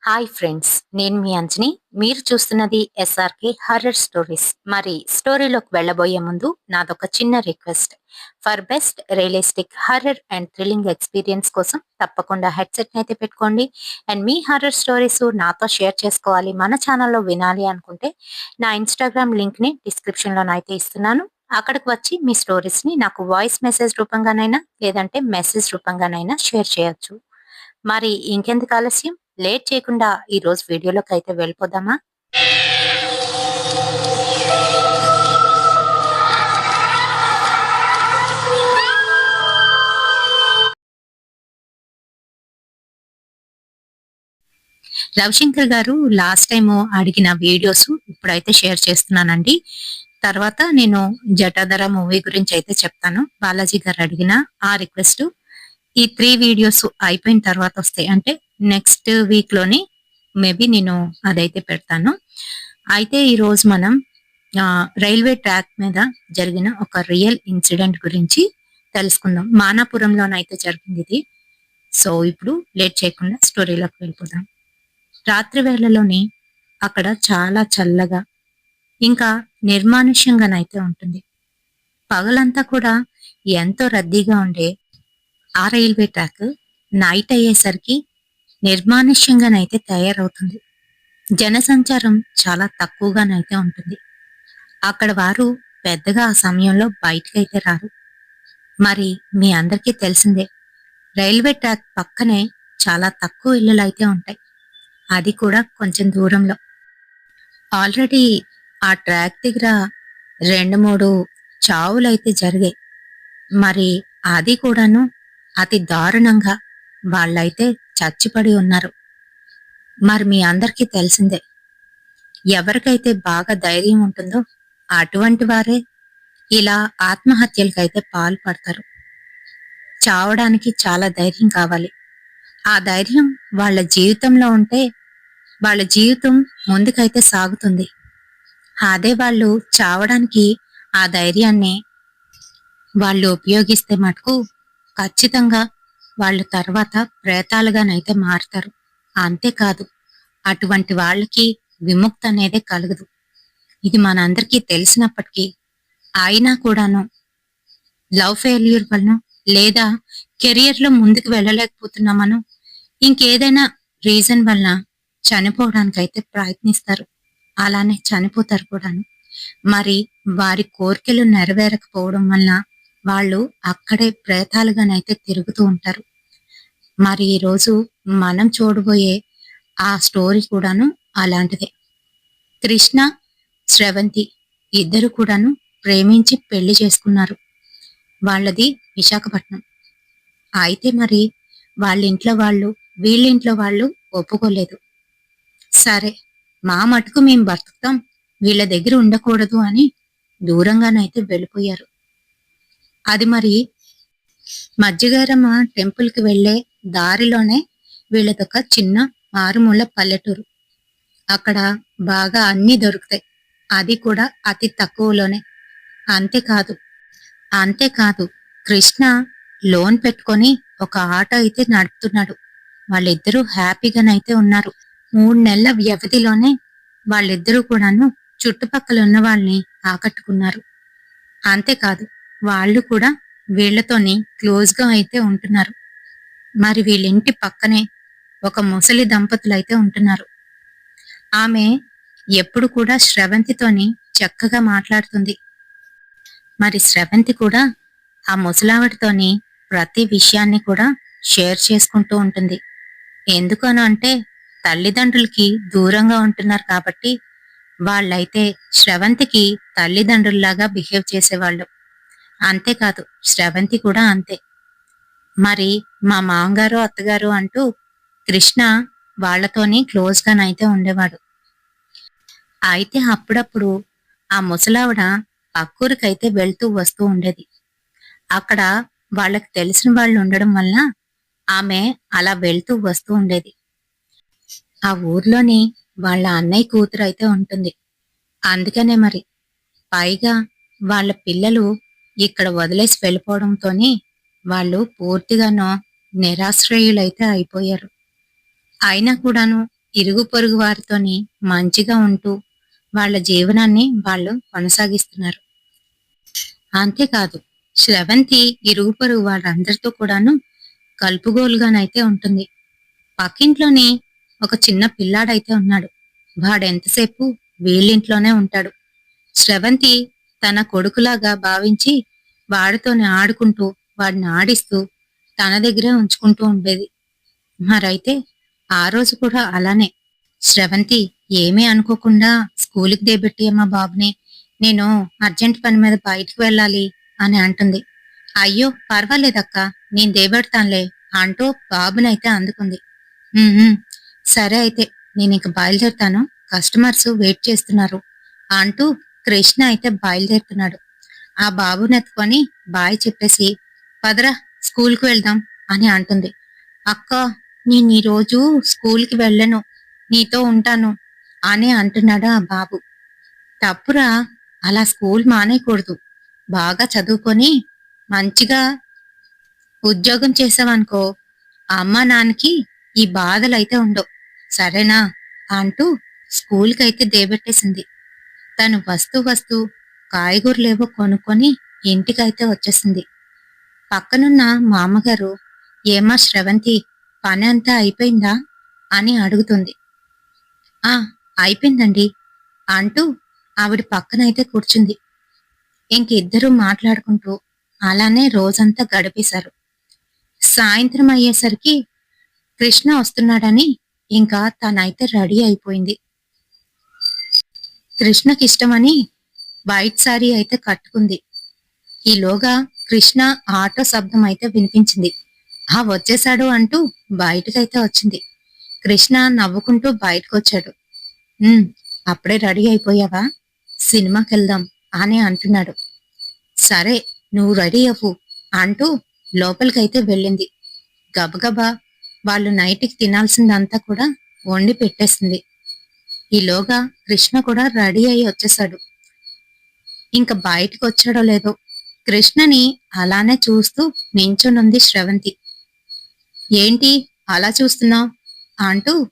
Hi friends, నేను మీ అంజని. మీరు చూస్తున్నది ఎస్ఆర్కే హర్రర్ స్టోరీస్. మరి స్టోరీలోకి వెళ్ళబోయే ముందు నాదొక చిన్న request. For best realistic horror and thrilling experience కోసం తప్పకుండా హెడ్సెట్ అయితే పెట్టుకోండి. అండ్ మీ హర్రర్ స్టోరీస్ నాతో షేర్ చేసుకోవాలి, మన ఛానల్లో వినాలి అనుకుంటే నా ఇన్స్టాగ్రామ్ లింక్ని డిస్క్రిప్షన్లోనైతే ఇస్తున్నాను. అక్కడికి వచ్చి మీ స్టోరీస్ని నాకు వాయిస్ మెసేజ్ రూపంగానైనా లేదంటే మెసేజ్ రూపంగానైనా షేర్ చేయొచ్చు. మరి ఇంకెందుకు ఆలస్యం, లేట్ చేయకుండా ఈ రోజు వీడియోలోకి అయితే వెళ్ళిపోదామా? రవిశంకర్ గారు లాస్ట్ టైం అడిగిన వీడియోస్ ఇప్పుడైతే షేర్ చేస్తున్నానండి. తర్వాత నేను జటాధర మూవీ గురించి అయితే చెప్తాను. బాలాజీ గారు అడిగిన ఆ రిక్వెస్ట్ ఈ 3 వీడియోస్ అయిపోయిన తర్వాత వస్తాయి. అంటే నెక్స్ట్ వీక్ లోని మేబీ నేను అదైతే పెడతాను. అయితే ఈ రోజు మనం రైల్వే ట్రాక్ మీద జరిగిన ఒక రియల్ ఇన్సిడెంట్ గురించి తెలుసుకుందాం. మానాపురంలోనైతే జరిగింది ఇది. సో ఇప్పుడు లేట్ చేయకుండా స్టోరీలోకి వెళ్ళిపోదాం. రాత్రి వేళలోని అక్కడ చాలా చల్లగా ఇంకా నిర్మానుష్యంగానైతే ఉంటుంది. పగలంతా కూడా ఎంతో రద్దీగా ఉండే ఆ రైల్వే ట్రాక్ నైట్ అయ్యేసరికి నిర్మానుష్యంగానైతే తయారవుతుంది. జనసంచారం చాలా తక్కువగానైతే ఉంటుంది. అక్కడ వారు పెద్దగా ఆ సమయంలో బయటకైతే రారు. మరి మీ అందరికీ తెలిసిందే, రైల్వే ట్రాక్ పక్కనే చాలా తక్కువ ఇళ్ళలు అయితే ఉంటాయి. అది కూడా కొంచెం దూరంలో. ఆల్రెడీ ఆ ట్రాక్ దగ్గర 2-3 చావులైతే జరిగాయి. మరి అది కూడాను అతి దారుణంగా వాళ్ళైతే చచ్చిపడి ఉన్నారు. మరి మీ అందరికీ తెలిసిందే, ఎవరికైతే బాగా ధైర్యం ఉంటుందో అటువంటి వారే ఇలా ఆత్మహత్యలకైతే పాల్పడతారు. చావడానికి చాలా ధైర్యం కావాలి. ఆ ధైర్యం వాళ్ళ జీవితంలో ఉంటే వాళ్ళ జీవితం ముందుకైతే సాగుతుంది. అదే వాళ్ళు చావడానికి ఆ ధైర్యాన్ని వాళ్ళు ఉపయోగిస్తే మటుకు ఖచ్చితంగా వాళ్ళు తర్వాత ప్రేతాలుగానైతే మారుతారు. అంతేకాదు, అటువంటి వాళ్ళకి విముక్తి అనేది కలగదు. ఇది మనందరికీ తెలిసినప్పటికీ అయినా కూడాను లవ్ ఫెయిల్యూర్ వలన లేదా కెరియర్ లో ముందుకు వెళ్ళలేకపోతున్నామనో ఇంకేదైనా రీజన్ వలన చనిపోవడానికైతే ప్రయత్నిస్తారు. అలానే చనిపోతారు కూడాను. మరి వారి కోరికలు నెరవేరకపోవడం వలన వాళ్ళు అక్కడే ప్రేతాలుగానైతే తిరుగుతూ ఉంటారు. మరి ఈ రోజు మనం చూడబోయే ఆ స్టోరీ కూడాను అలాంటిదే. కృష్ణ, స్రవంతి ఇద్దరు కూడాను ప్రేమించి పెళ్లి చేసుకున్నారు. వాళ్ళది విశాఖపట్నం. అయితే మరి వాళ్ళింట్లో వాళ్ళు వీళ్ళింట్లో వాళ్ళు ఒప్పుకోలేదు. సరే, మా మటుకు మేం బతుకుతాం, వీళ్ళ దగ్గర ఉండకూడదు అని దూరంగానైతే వెళ్ళిపోయారు. అది మరి మధ్యగారమ్మ టెంపుల్ కి వెళ్లే దారిలోనే వీళ్ళదొక చిన్న మారుమూల పల్లెటూరు. అక్కడ బాగా అన్ని దొరుకుతాయి. అది కూడా అతి తక్కువలోనే. అంతేకాదు అంతేకాదు కృష్ణ లోన్ పెట్టుకొని ఒక ఆటో అయితే నడుపుతున్నాడు. వాళ్ళిద్దరూ హ్యాపీగానైతే ఉన్నారు. 3 నెలల వ్యవధిలోనే వాళ్ళిద్దరూ కూడాను చుట్టుపక్కల ఉన్న వాళ్ళని ఆకట్టుకున్నారు. అంతేకాదు, వాళ్ళు కూడా వీళ్లతోని క్లోజ్ గా అయితే ఉంటున్నారు. మరి వీళ్ళింటి పక్కనే ఒక ముసలి దంపతులైతే ఉంటున్నారు. ఆమె ఎప్పుడు కూడా స్రవంతితోని చక్కగా మాట్లాడుతుంది. మరి స్రవంతి కూడా ఆ ముసలావిడితోని ప్రతి విషయాన్ని కూడా షేర్ చేసుకుంటూ ఉంటుంది. ఎందుకని అంటే తల్లిదండ్రులకి దూరంగా ఉంటున్నారు కాబట్టి వాళ్ళైతే స్రవంతికి తల్లిదండ్రుల్లాగా బిహేవ్ చేసేవాళ్ళు. అంతేకాదు, స్రవంతి కూడా అంతే. మరి మా మామగారు అత్తగారు అంటూ కృష్ణ వాళ్లతోని క్లోజ్ గానైతే ఉండేవాడు. అయితే అప్పుడప్పుడు ఆ ముసలావిడ పక్కూరికైతే వెళ్తూ వస్తూ ఉండేది. అక్కడ వాళ్ళకి తెలిసిన వాళ్ళు ఉండడం వలన ఆమె అలా వెళ్తూ వస్తూ ఉండేది. ఆ ఊర్లోని వాళ్ళ అన్నయ్య కూతురు అయితే ఉంటుంది. అందుకనే మరి పైగా వాళ్ళ పిల్లలు ఇక్కడ వదిలేసి వెళ్ళిపోవడంతోని వాళ్ళు పూర్తిగానో నిరాశ్రయులైతే అయిపోయారు. అయినా కూడాను ఇరుగు పొరుగు వారితోని మంచిగా ఉంటూ వాళ్ళ జీవనాన్ని వాళ్ళు కొనసాగిస్తున్నారు. అంతేకాదు శ్రవంతి ఇరుగు పొరుగు వాళ్ళందరితో కూడాను కలుపుగోలుగానైతే ఉంటుంది. పక్కింట్లోని ఒక చిన్న పిల్లాడైతే ఉన్నాడు. వాడెంతసేపు వీళ్ళింట్లోనే ఉంటాడు. స్రవంతి తన కొడుకులాగా భావించి వాడితోనే ఆడుకుంటూ వాడిని ఆడిస్తూ తన దగ్గరే ఉంచుకుంటూ ఉండేది. మరైతే ఆ రోజు కూడా అలానే స్రవంతి ఏమీ అనుకోకుండా స్కూల్కి దేబెట్టియమ్మా బాబుని, నేను అర్జెంట్ పని మీద బయటికి వెళ్ళాలి అని అంటుంది. అయ్యో పర్వాలేదక్క, నేను దేబెడతానులే అంటూ బాబునైతే అందుకుంది. "ఉహుం, సరే అయితే నేను ఇంక బయలుదేరుతాను, కస్టమర్స్ వెయిట్ చేస్తున్నారు" అంటూ కృష్ణ అయితే బయలుదేరుతున్నాడు. ఆ బాబుని ఎత్తుకొని బాయ్ చెప్పేసి పదరా స్కూల్కి వెళ్దాం అని అంటుంది. అక్క, నేను ఈరోజు స్కూల్కి వెళ్ళను, నీతో ఉంటాను అని అంటున్నాడు ఆ బాబు. తప్పురా, అలా స్కూల్ మానేయకూడదు. బాగా చదువుకొని మంచిగా ఉద్యోగం చేసావనుకో అమ్మా నాన్నకి ఈ బాధలైతే ఉండవు, సరేనా అంటూ స్కూల్కి అయితే దేబెట్టేసింది. తను వస్తూ వస్తూ కాయగూరలేవో కొనుక్కొని ఇంటికైతే వచ్చేసింది. పక్కనున్న మామగారు, ఏమా శ్రవంతి, పని అంతా అయిపోయిందా అని అడుగుతుంది. ఆ, అయిపోయిందండి అంటూ ఆవిడ పక్కనైతే కూర్చుంది. ఇంకిద్దరూ మాట్లాడుకుంటూ అలానే రోజంతా గడిపేశారు. సాయంత్రం అయ్యేసరికి కృష్ణ వస్తున్నాడని ఇంకా తనైతే రెడీ అయిపోయింది. కృష్ణకిష్టమని వైట్ సారీ అయితే కట్టుకుంది. ఈలోగా కృష్ణ ఆటో శబ్దం అయితే వినిపించింది. ఆ వచ్చేశాడు అంటూ బయటకైతే వచ్చింది. కృష్ణ నవ్వుకుంటూ బయటకొచ్చాడు. "ఉమ్, అప్పుడే రెడీ అయిపోయావా? సినిమాకెళ్దాం" అని అంటున్నాడు. "సరే, నువ్వు రెడీ అవ్వు" అంటూ లోపలికైతే వెళ్ళింది. గబగబా వాళ్ళు నైట్కి తినాల్సిందంతా కూడా వండి పెట్టేసింది. ఈలోగా కృష్ణ కూడా రెడీ అయి వచ్చేశాడు. ఇంక బయటకు వచ్చాడో లేదో కృష్ణని అలానే చూస్తూ నించునుంది శ్రవంతి. ఏంటి అలా చూస్తున్నావు అంటూ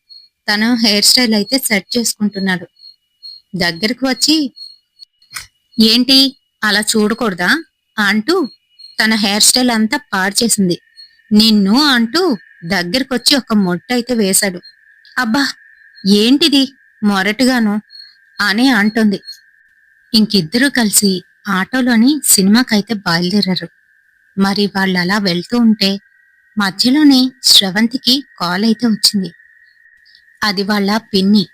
తన హెయిర్ స్టైల్ అయితే సెట్ చేసుకుంటున్నాడు. దగ్గరకు వచ్చి, ఏంటి అలా చూడకూడదా అంటూ తన హెయిర్ స్టైల్ అంతా పాడు చేసింది. నిన్ను అంటూ దగ్గరకొచ్చి ఒక మొట్టు అయితే వేశాడు. అబ్బా, ఏంటిది మొరటుగాను అని అంటుంది. ఇంకిద్దరూ కలిసి ఆటోలోని సినిమాకైతే బయలుదేరారు. మరి వాళ్ళు అలా వెళ్తూ ఉంటే మధ్యలోనే శ్రవంతికి కాల్ అయితే వచ్చింది. అది వాళ్ళ పిన్ని.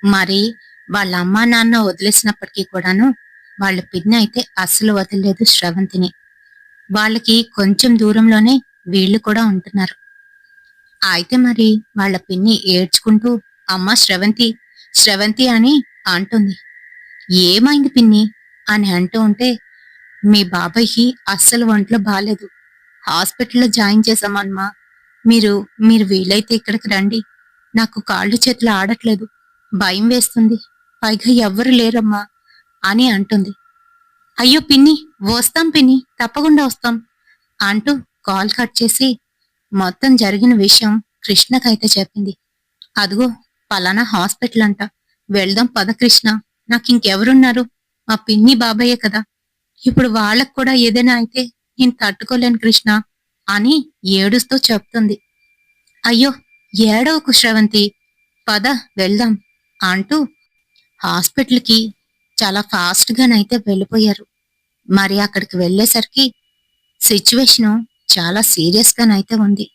మరి వాళ్ళ అమ్మా నాన్న వదిలేసినప్పటికీ కూడాను వాళ్ళ పిన్ని అయితే అస్సలు వదిలేదు శ్రవంతిని. వాళ్ళకి కొంచెం దూరంలోనే వీళ్ళు కూడా ఉంటున్నారు. అయితే మరి వాళ్ళ పిన్ని ఏడ్చుకుంటూ, అమ్మ శ్రవంతి, శ్రవంతి అని అంటుంది. ఏమైంది పిన్ని అని అంటూ ఉంటే, మీ బాబాయ్కి అస్సలు ఒంట్లో బాలేదు, హాస్పిటల్లో జాయిన్ చేశామమ్మా, మీరు మీరు వీలైతే ఇక్కడికి రండి, నాకు కాళ్ళు చేతులు ఆడట్లేదు, భయం వేస్తుంది, పైగా ఎవ్వరు లేరమ్మా అని అంటుంది. అయ్యో పిన్ని, వస్తాం పిన్ని, తప్పకుండా వస్తాం అంటూ కాల్ కట్ చేసి మొత్తం జరిగిన విషయం కృష్ణకైతే చెప్పింది. అదిగో పలానా హాస్పిటల్ అంట, వెళ్దాం పద కృష్ణ, నాకింకెవరున్నారు, మా పిన్ని బాబాయే కదా, ఇప్పుడు వాళ్ళకు కూడా ఏదైనా అయితే నేను తట్టుకోలేను కృష్ణ అని ఏడుస్తూ చెప్తుంది. అయ్యో ఏడవకు శ్రవంతి, పద వెళ్దాం అంటూ హాస్పిటల్కి చాలా ఫాస్ట్ గానైతే వెళ్ళిపోయారు. మరి అక్కడికి వెళ్ళేసరికి సిచ్యువేషను చాలా సీరియస్ గానైతే ఉంది.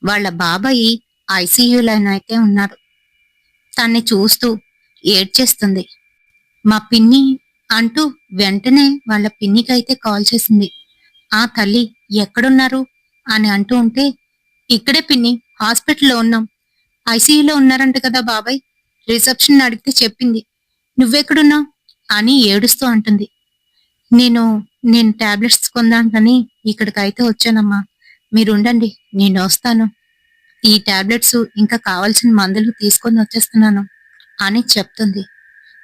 వాళ్ళ బాబాయి ఐసీయూలోనైతే ఉన్నాడు. తన్ని చూస్తూ ఏడ్చేస్తుంది. మా పిన్ని అంటూ వెంటనే వాళ్ళ పిన్నికైతే కాల్ చేసింది. ఆ తల్లి ఎక్కడున్నారు అని అంటూ ఉంటే, ఇక్కడే పిన్ని, హాస్పిటల్లో ఉన్నాం, ఐసీయూలో ఉన్నారంట కదా బాబాయ్, రిసెప్షన్ అడిగితే చెప్పింది, నువ్వెక్కడున్నావు అని ఏడుస్తూ అంటుంది. నేను నేను టాబ్లెట్స్ కొందామని ఇక్కడికైతే వచ్చానమ్మా, మీరుండండి, నేను వస్తాను, ఈ టాబ్లెట్స్ ఇంకా కావాల్సిన మందులు తీసుకొని వచ్చేస్తున్నాను అని చెప్తుంది.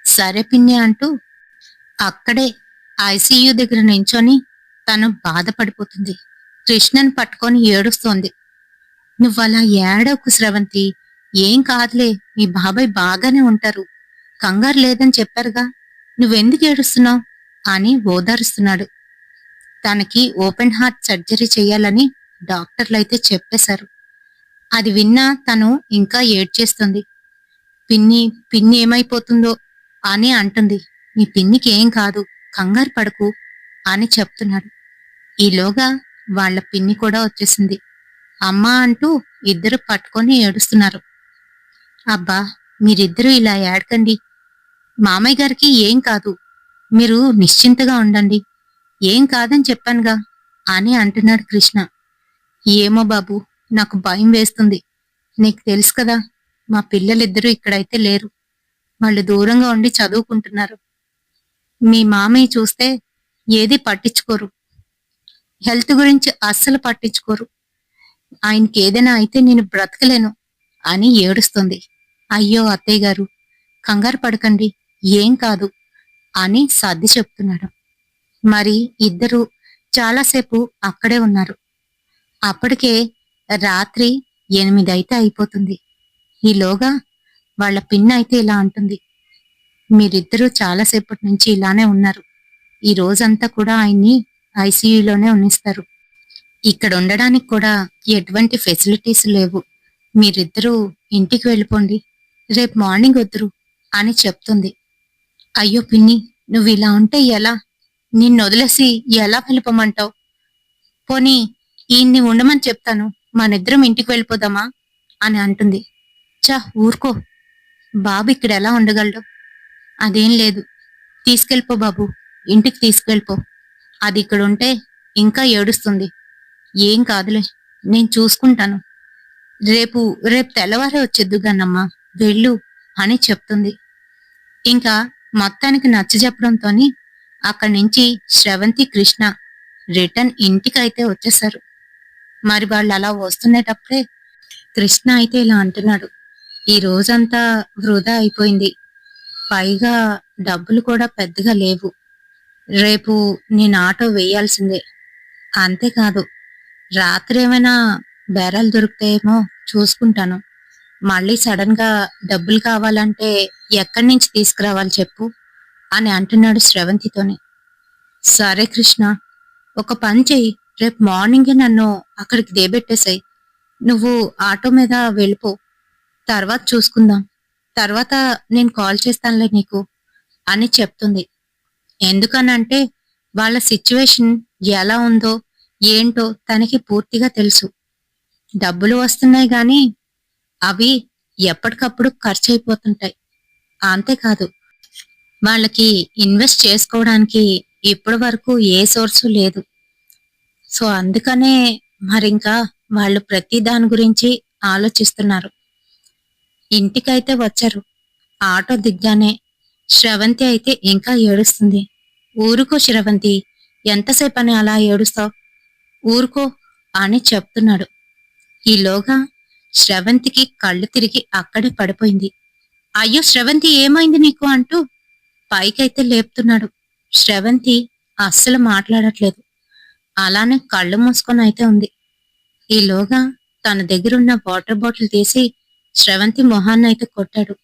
సరే పిన్ని అంటూ అక్కడే ఐసీయూ దగ్గర నించొని తను బాధపడిపోతుంది. కృష్ణని పట్టుకొని ఏడుస్తోంది. నువ్వలా ఏడవకు శ్రవంతి, ఏం కాదులే, మీ బాబాయ్ బాగానే ఉంటారు. కంగారు లేదని చెప్పారుగా. నువ్వెందుకు ఏడుస్తున్నావు అని ఓదారుస్తున్నాడు. తనకి ఓపెన్ హార్ట్ సర్జరీ చెయ్యాలని డాక్టర్లైతే చెప్పేశారు. అది విన్నా తను ఇంకా ఏడ్చేస్తుంది. పిన్ని, పిన్ని ఏమైపోతుందో అని అంటుంది. మీ పిన్నికి ఏం కాదు, కంగారు పడకు అని చెప్తున్నాడు. ఈలోగా వాళ్ళ పిన్ని కూడా వచ్చేసింది. అమ్మా అంటూ ఇద్దరు పట్టుకొని ఏడుస్తున్నారు. అబ్బా, మీరిద్దరూ ఇలా ఏడకండి. మామయ్య గారికి ఏం కాదు, మీరు నిశ్చింతగా ఉండండి. ఏం కాదని చెప్పానుగా అని అంటున్నాడు కృష్ణ. ఏమో బాబు, నాకు భయం వేస్తుంది. నీకు తెలుసు కదా, మా పిల్లలిద్దరూ ఇక్కడైతే లేరు. వాళ్ళు దూరంగా ఉండి చదువుకుంటున్నారు. మీ మామయ్య చూస్తే ఏది పట్టించుకోరు. హెల్త్ గురించి అస్సలు పట్టించుకోరు. ఆయనకి ఏదైనా అయితే నేను బ్రతకలేను అని ఏడుస్తుంది. అయ్యో అత్తయ్య గారు, కంగారు పడకండి, ఏం కాదు అని సర్ది చెప్తున్నాడు. మరి ఇద్దరు చాలాసేపు అక్కడే ఉన్నారు. అప్పటికే రాత్రి 8 అయితే అయిపోతుంది. ఈలోగా వాళ్ళ పిన్న అయితే ఇలా అంటుంది. మీరిద్దరూ చాలాసేపటి నుంచి ఇలానే ఉన్నారు. ఈ రోజంతా కూడా ఆయన్ని ఐసీయూలోనే ఉండిస్తారు. ఇక్కడ ఉండడానికి కూడా ఎటువంటి ఫెసిలిటీస్ లేవు. మీరిద్దరూ ఇంటికి వెళ్ళిపోండి, రేపు మార్నింగ్ వద్దురు అని చెప్తుంది. అయ్యో పిన్ని, నువ్వు ఇలా ఉంటే ఎలా? నిన్ను వదిలేసి ఎలా వెళ్ళిపోమంటావు? పోనీ ఈయన్ని ఉండమని చెప్తాను, మనిద్దరం ఇంటికి వెళ్ళిపోదామా అని అంటుంది. చా ఊరుకో, బాబు ఇక్కడ ఎలా ఉండగలడు? అదేం లేదు, తీసుకెళ్ళిపో బాబు, ఇంటికి తీసుకెళ్ళిపో. అది ఇక్కడ ఉంటే ఇంకా ఏడుస్తుంది. ఏం కాదులే, నేను చూసుకుంటాను. రేపు రేపు తెల్లవారే వచ్చేద్దుగానమ్మా, వెళ్ళు అని చెప్తుంది. ఇంకా మొత్తానికి నచ్చజెప్పడంతోని అక్కడి నుంచి శ్రవంతి, కృష్ణ రిటర్న్ ఇంటికైతే వచ్చేశారు. మరి వాళ్ళు అలా వస్తునేటప్పుడే కృష్ణ అయితే ఇలా అంటున్నాడు. ఈ రోజంతా వృధా అయిపోయింది. పైగా డబ్బులు కూడా పెద్దగా లేవు. రేపు నేను ఆటో వేయాల్సిందే. అంతేకాదు, రాత్రి ఏమైనా బేరాలు దొరుకుతాయేమో చూసుకుంటాను. మళ్ళీ సడన్ గా డబ్బులు కావాలంటే ఎక్కడి నుంచి తీసుకురావాలి చెప్పు అని అంటున్నాడు శ్రవంతితోని. సరే కృష్ణ, ఒక పని చెయ్యి, రేపు మార్నింగే నన్ను అక్కడికి దేబెట్టేసాయి. నువ్వు ఆటో మీద వెళ్ళిపో, తర్వాత చూసుకుందాం. తర్వాత నేను కాల్ చేస్తానులే నీకు అని చెప్తుంది. ఎందుకనంటే వాళ్ళ సిచ్యువేషన్ ఎలా ఉందో ఏంటో తనకి పూర్తిగా తెలుసు. డబ్బులు వస్తున్నాయి గాని అవి ఎప్పటికప్పుడు ఖర్చు అయిపోతుంటాయి. అంతేకాదు, వాళ్ళకి ఇన్వెస్ట్ చేసుకోవడానికి ఇప్పటి వరకు ఏ సోర్సు లేదు. సో అందుకనే మరింకా వాళ్ళు ప్రతి దాని గురించి ఆలోచిస్తున్నారు. ఇంటికైతే వచ్చారు. ఆటో దిగ్గానే శ్రవంతి అయితే ఇంకా ఏడుస్తుంది. ఊరుకో శ్రవంతి, ఎంతసేపని అలా ఏడుస్తావు? ఊరుకో అని చెప్తున్నాడు. ఈలోగా శ్రవంతికి కళ్ళు తిరిగి అక్కడే పడిపోయింది. అయ్యో శ్రవంతి, ఏమైంది నీకు అంటూ పైకైతే లేపుతున్నాడు. శ్రవంతి అస్సలు మాట్లాడట్లేదు. అలానే కళ్ళు మూసుకొని అయితే ఉంది. ఈలోగా తన దగ్గరున్న వాటర్ బాటిల్ తీసి శ్రవంతి మొహాన్నైతే కొట్టాడు.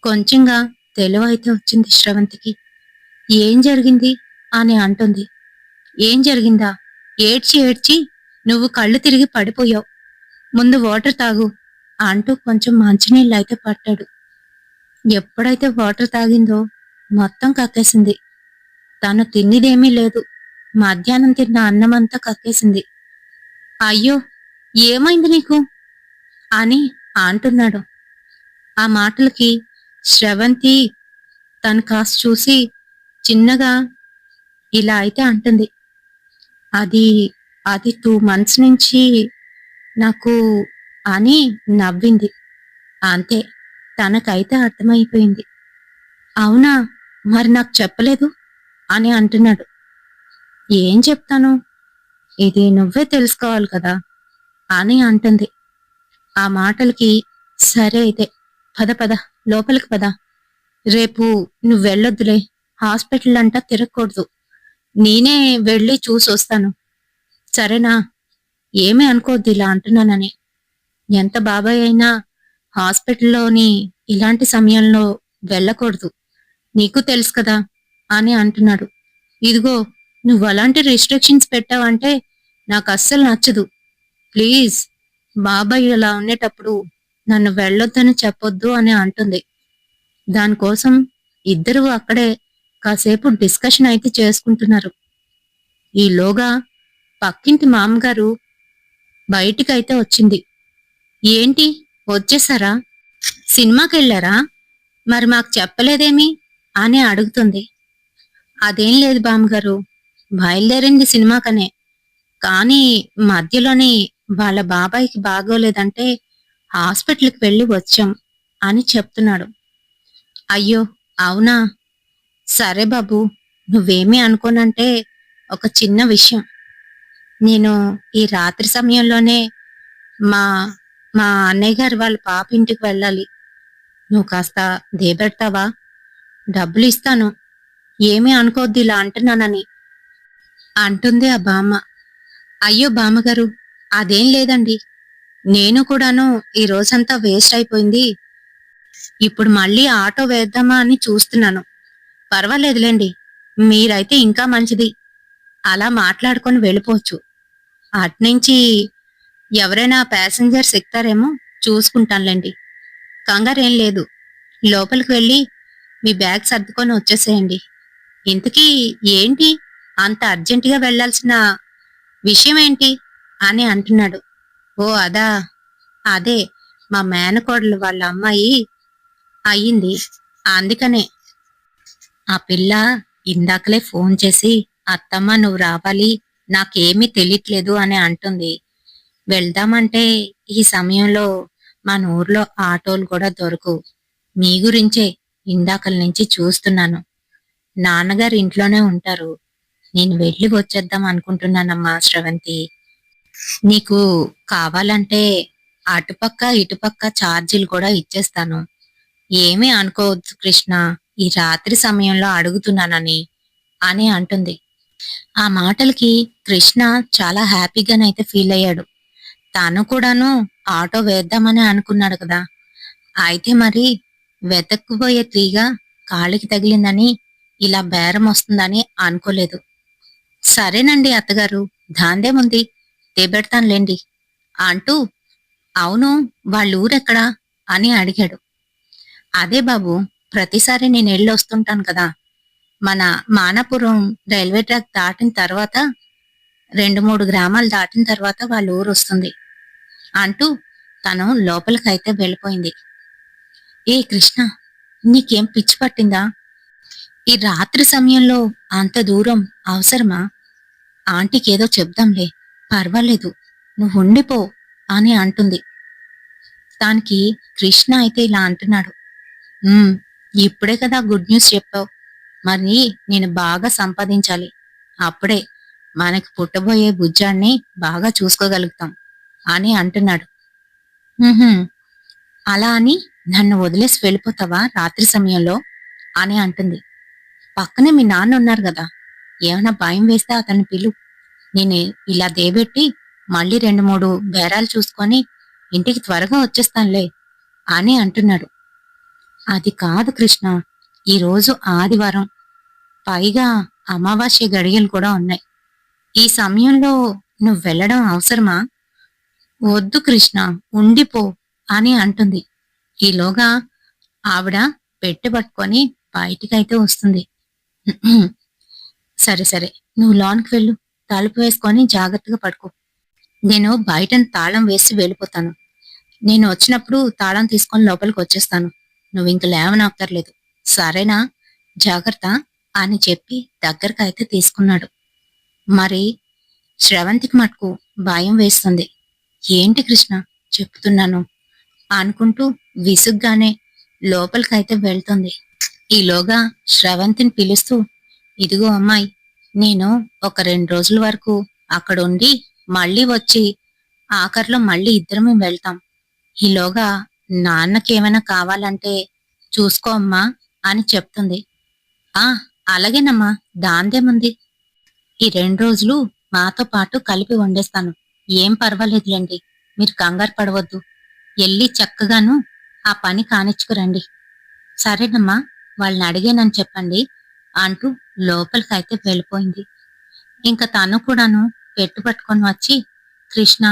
కొంచెంగా తెలివైతే వచ్చింది శ్రవంతికి. ఏం జరిగింది అని అంటుంది. ఏం జరిగిందా? ఏడ్చి ఏడ్చి నువ్వు కళ్ళు తిరిగి పడిపోయావు. ముందు వాటర్ తాగు అంటూ కొంచెం మంచినీళ్ళు అయితే పట్టాడు. ఎప్పుడైతే వాటర్ తాగిందో మొత్తం కక్కేసింది. తను తిన్నిదేమీ లేదు. మధ్యాహ్నం తిన్న అన్నమంతా కక్కేసింది. అయ్యో, ఏమైంది నీకు అని అంటున్నాడు. ఆ మాటలకి శ్రవంతి తను కాస్త చూసి చిన్నగా ఇలా అయితే అంటుంది. అది అది 2 months నుంచి నాకు అని నవ్వింది. అంతే, తనకైతే అర్థమైపోయింది. అవునా, మరి నాకు చెప్పలేదు అని అంటున్నాడు. ఏం చెప్తాను, ఇది నువ్వే తెలుసుకోవాలి కదా అని అంటుంది. ఆ మాటలకి సరే అయితే పద పద, లోపలికి పద. రేపు నువ్వు వెళ్ళొద్దులే, హాస్పిటల్ అంటా తిరగకూడదు. నేనే వెళ్ళి చూసొస్తాను, సరేనా? ఏమీ అనుకోవద్దు ఇలా అంటున్నానని. ఎంత బాబాయ్ అయినా హాస్పిటల్లోని ఇలాంటి సమయంలో వెళ్ళకూడదు. నీకు తెలుసు కదా అని అంటున్నాడు. ఇదిగో నువ్వు అలాంటి రిస్ట్రిక్షన్స్ పెట్టావంటే నాకు అస్సలు నచ్చదు. ప్లీజ్ బాబాయ్ ఇలా ఉండేటప్పుడు నన్ను వెళ్ళొద్దని చెప్పొద్దు అని అంటుంది. దానికోసం ఇద్దరు అక్కడే కాసేపు డిస్కషన్ అయితే చేసుకుంటున్నారు. ఈలోగా పక్కింటి మామగారు బయటికైతే వచ్చింది. ఏంటి వచ్చేసారా? సినిమాకెళ్ళారా? మరి మాకు చెప్పలేదేమి అని అడుగుతుంది. అదేం లేదు బామ్మగారు, బయలుదేరింది సినిమాకనే. కానీ మధ్యలోని వాళ్ళ బాబాయికి బాగోలేదంటే హాస్పిటల్కి వెళ్ళి వచ్చాం అని చెప్తున్నాడు. అయ్యో అవునా, సరే బాబు, నువ్వేమీ అనుకోనంటే ఒక చిన్న విషయం. నేను ఈ రాత్రి సమయంలోనే మా మా అన్నయ్య గారు వాళ్ళ పాప ఇంటికి వెళ్ళాలి. నువ్వు కాస్త దేబెడతావా? డబ్బులు ఇస్తాను, ఏమీ అనుకోవద్దు ఇలా అంటున్నానని అంటుంది ఆ బామ్మ. అయ్యో బామ్మగారు, అదేం లేదండి, నేను కూడాను ఈ రోజంతా వేస్ట్ అయిపోయింది. ఇప్పుడు మళ్ళీ ఆటో వేద్దామా అని చూస్తున్నాను. పర్వాలేదులేండి, మీరైతే ఇంకా మంచిది. అలా మాట్లాడుకొని వెళ్ళిపోవచ్చు. అట్నుంచి ఎవరైనా ప్యాసింజర్స్ ఎక్కుతారేమో చూసుకుంటానులేండి. కంగారేం లేదు. లోపలికి వెళ్ళి మీ బ్యాగ్ సర్దుకొని వచ్చేసేయండి. ఇంతకీ ఏంటి అంత అర్జెంటుగా వెళ్లాల్సిన విషయం ఏంటి అని అంటున్నాడు. ఓ అదా, అదే మా మేనకోడలు వాళ్ళ అమ్మాయి అయ్యింది. అందుకనే ఆ పిల్ల ఇందాకలే ఫోన్ చేసి అత్తమ్మ నువ్వు రావాలి, నాకేమీ తెలియట్లేదు అని అంటుంది. వెళ్దామంటే ఈ సమయంలో మన ఊర్లో ఆటోలు కూడా దొరకవు. మీ గురించే ఇందాకల నుంచి చూస్తున్నాను. నాన్నగారు ఇంట్లోనే ఉంటారు. నేను వెళ్ళి వచ్చేద్దాం అనుకుంటున్నానమ్మా శ్రవంతి. నీకు కావాలంటే అటుపక్క ఇటుపక్క ఛార్జీలు కూడా ఇచ్చేస్తాను. ఏమీ అనుకోవద్దు కృష్ణ, ఈ రాత్రి సమయంలో అడుగుతున్నానని అని అంటుంది. ఆ మాటలకి కృష్ణ చాలా హ్యాపీగానైతే ఫీల్ అయ్యాడు. తను కూడాను ఆటో వేద్దామని అనుకున్నాడు కదా. అయితే మరి వెతక్కుపోయే తీగ కాళ్ళకి తగిలిందని ఇలా బేరం వస్తుందని అనుకోలేదు. సరేనండి అత్తగారు, దాందేముంది, తెబెడతానులేండి అంటూ అవును వాళ్ళ ఊరెక్కడా అని అడిగాడు. అదే బాబు, ప్రతిసారి నేను వస్తుంటాను కదా, మన మానాపురం రైల్వే ట్రాక్ దాటిన తర్వాత 2-3 గ్రామాలు దాటిన తర్వాత వాళ్ళ ఊరు వస్తుంది అంటూ తను లోపలికైతే వెళ్ళిపోయింది. ఏ కృష్ణ, నీకేం పిచ్చి పట్టిందా? ఈ రాత్రి సమయంలో అంత దూరం అవసరమా? ఆంటీకేదో చెప్దాంలే, పర్వాలేదు, నువ్వు ఉండిపో అని అంటుంది. దానికి కృష్ణ అయితే ఇలా అంటున్నాడు. "ఉమ్, ఇప్పుడే కదా గుడ్ న్యూస్ చెప్పావు, మరి నేను బాగా సంపాదించాలి. అప్పుడే మనకి పుట్టబోయే బుజ్జాన్ని బాగా చూసుకోగలుగుతాం అని అంటున్నాడు. "ఉహుం, అలా అని నన్ను వదిలేసి వెళ్ళిపోతావా రాత్రి సమయంలో అని అంటుంది. పక్కనే మీ నాన్న ఉన్నారు కదా, ఏమైనా భయం వేస్తే అతన్ని పిలు. నేను ఇలా దేబెట్టి మళ్ళీ 2-3 బేరాలు చూసుకొని ఇంటికి త్వరగా వచ్చేస్తానులే అని అంటున్నాడు. అది కాదు కృష్ణ, ఈరోజు ఆదివారం, పైగా అమావాస్య గడియలు కూడా ఉన్నాయి. ఈ సమయంలో నువ్వు వెళ్ళడం అవసరమా? వద్దు కృష్ణ, ఉండిపో అని అంటుంది. ఈలోగా ఆవిడ పెట్టె పట్టుకొని బయటికైతే వస్తుంది. సరే సరే, నువ్వు లోనికి వెళ్ళు, తలుపు వేసుకొని జాగ్రత్తగా పడుకో. నేను బయట తాళం వేసి వెళ్ళిపోతాను. నేను వచ్చినప్పుడు తాళం తీసుకొని లోపలికి వచ్చేస్తాను. నువ్వు ఇంక లేవనక్కర్లేదు, సరేనా? జాగ్రత్త అని చెప్పి దగ్గరకైతే తీసుకున్నాడు. మరి శ్రవంతికి మటుకు భయం వేస్తుంది. ఏంటి కృష్ణ చెప్తున్నాను అనుకుంటూ విసుగ్గానే లోపలికైతే వెళ్తుంది. ఈలోగా శ్రవంతిని పిలుస్తూ, ఇదిగో అమ్మాయి, నేను ఒక 2 రోజుల వరకు అక్కడ ఉండి మళ్ళీ వచ్చి ఆఖర్లో మళ్ళీ ఇద్దరమే వెళ్తాం. ఈలోగా నాన్నకేమైనా కావాలంటే చూసుకో అమ్మా అని చెప్తుంది. ఆ అలాగేనమ్మా, దాందేముంది, ఈ 2 రోజులు మాతో పాటు కలిపి వండేస్తాను. ఏం పర్వాలేదులేండి, మీరు కంగారు పడవద్దు. ఎల్లి చక్కగాను ఆ పని కానిచ్చుకురండి. సరేనమ్మా, వాళ్ళని అడిగానని చెప్పండి అంటూ లోపలికైతే వెళ్ళిపోయింది. ఇంక తను కూడాను పెట్టు పట్టుకొని వచ్చి, కృష్ణ,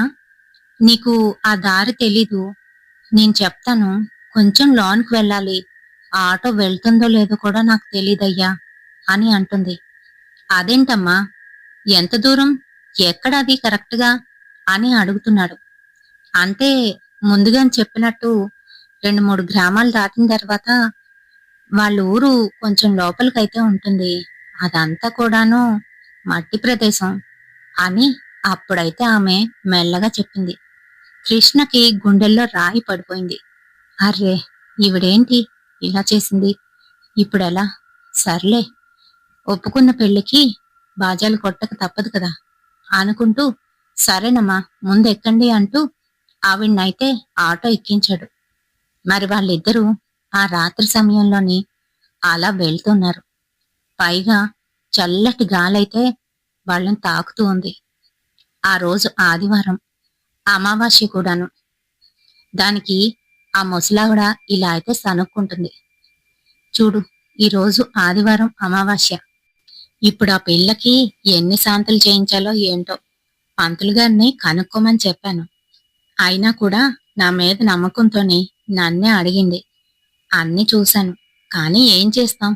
నీకు ఆ దారి తెలీదు, నేను చెప్తాను, కొంచెం లోనికి వెళ్ళాలి, ఆ ఆటో వెళ్తుందో లేదో కూడా నాకు తెలీదయ్యా అని అంటుంది. అదేంటమ్మా, ఎంత దూరం, ఎక్కడది కరెక్ట్గా అని అడుగుతున్నాడు. అంటే ముందుగా చెప్పినట్టు 2, 3 గ్రామాలు దాటిన తర్వాత వాళ్ళ ఊరు కొంచెం లోపలికైతే ఉంటుంది. అదంతా కూడాను మట్టి ప్రదేశం అని అప్పుడైతే ఆమె మెల్లగా చెప్పింది. కృష్ణకి గుండెల్లో రాయి పడిపోయింది. అర్రే, ఈవిడేంటి ఇలా చేసింది, ఇప్పుడెలా? సర్లే, ఒప్పుకున్న పెళ్లికి బాజాలు కొట్టక తప్పదు కదా అనుకుంటూ, సరేనమ్మా, ముందు ఎక్కండి అంటూ ఆవిడ్నైతే ఆటో ఎక్కించాడు. మరి వాళ్ళిద్దరూ ఆ రాత్రి సమయంలోని అలా వెళ్తున్నారు. పైగా చల్లటి గాలైతే వాళ్ళని తాకుతూ ఉంది. ఆ రోజు ఆదివారం, అమావాస్య కూడాను. దానికి ఆ ముసలావిడ ఇలా అయితే సనుక్కుంటుంది. చూడు, ఈరోజు ఆదివారం అమావాస్య. ఇప్పుడు ఆ పిల్లకి ఎన్ని శాంతులు చేయించాలో ఏంటో. పంతులు గారిని కనుక్కోమని చెప్పాను. అయినా కూడా నా మీద నమ్మకంతోనే నన్నే అడిగింది. అన్నీ చూశాను, కానీ ఏం చేస్తాం,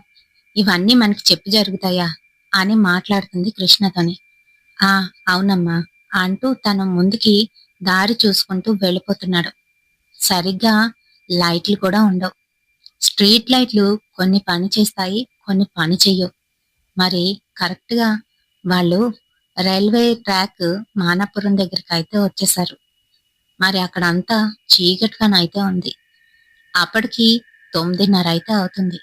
ఇవన్నీ మనకి చెప్పి జరుగుతాయా అని మాట్లాడుతుంది కృష్ణతోని. ఆ, అవునమ్మా అంటూ తన ముందుకి దారి చూసుకుంటూ వెళ్ళిపోతున్నాడు. సరిగ్గా లైట్లు కూడా ఉండవు. స్ట్రీట్ లైట్లు కొన్ని పని చేస్తాయి, కొన్ని పని చెయ్యవు. మరి కరెక్ట్గా వాళ్ళు రైల్వే ట్రాక్ మానాపురం దగ్గరికి అయితే వచ్చేసారు. మరి అక్కడంతా చీకటిగానైతే ఉంది. అప్పటికి 9:30 అయితే అవుతుంది.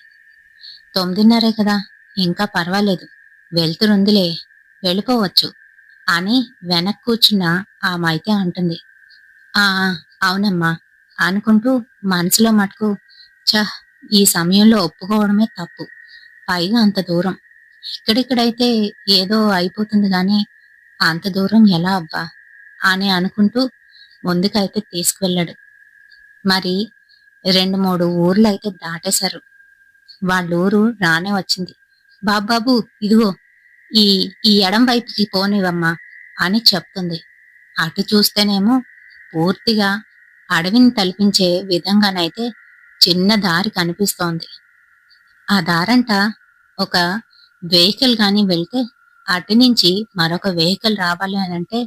9:30 కదా, ఇంకా పర్వాలేదు, వెళ్తురుందిలే, వెళ్ళిపోవచ్చు అని వెనక్ కూర్చున్న ఆమె అయితే అంటుంది. ఆ, అవునమ్మా అనుకుంటూ మనసులో మటుకు, చహ్, ఈ సమయంలో ఒప్పుకోవడమే తప్పు, పైగా అంత దూరం, ఇక్కడిక్కడైతే ఏదో అయిపోతుంది గాని అంత దూరం ఎలా అబ్బా అని అనుకుంటూ ముందుకైతే తీసుకువెళ్ళాడు. మరి 2, 3 ఊర్లు అయితే దాటేశారు. వాళ్ళూరు రానే వచ్చింది. బాబాబు, ఇదిగో, ఈ ఈ ఎడం వైపుకి పోనివమ్మా అని చెప్తుంది. అటు చూస్తేనేమో పూర్తిగా అడవిని తలపించే విధంగానైతే చిన్న దారి కనిపిస్తోంది. ఆ దారంట ఒక వెహికల్ గాని వెళ్తే అటు నుంచి మరొక వెహికల్ రావాలి అని అంటే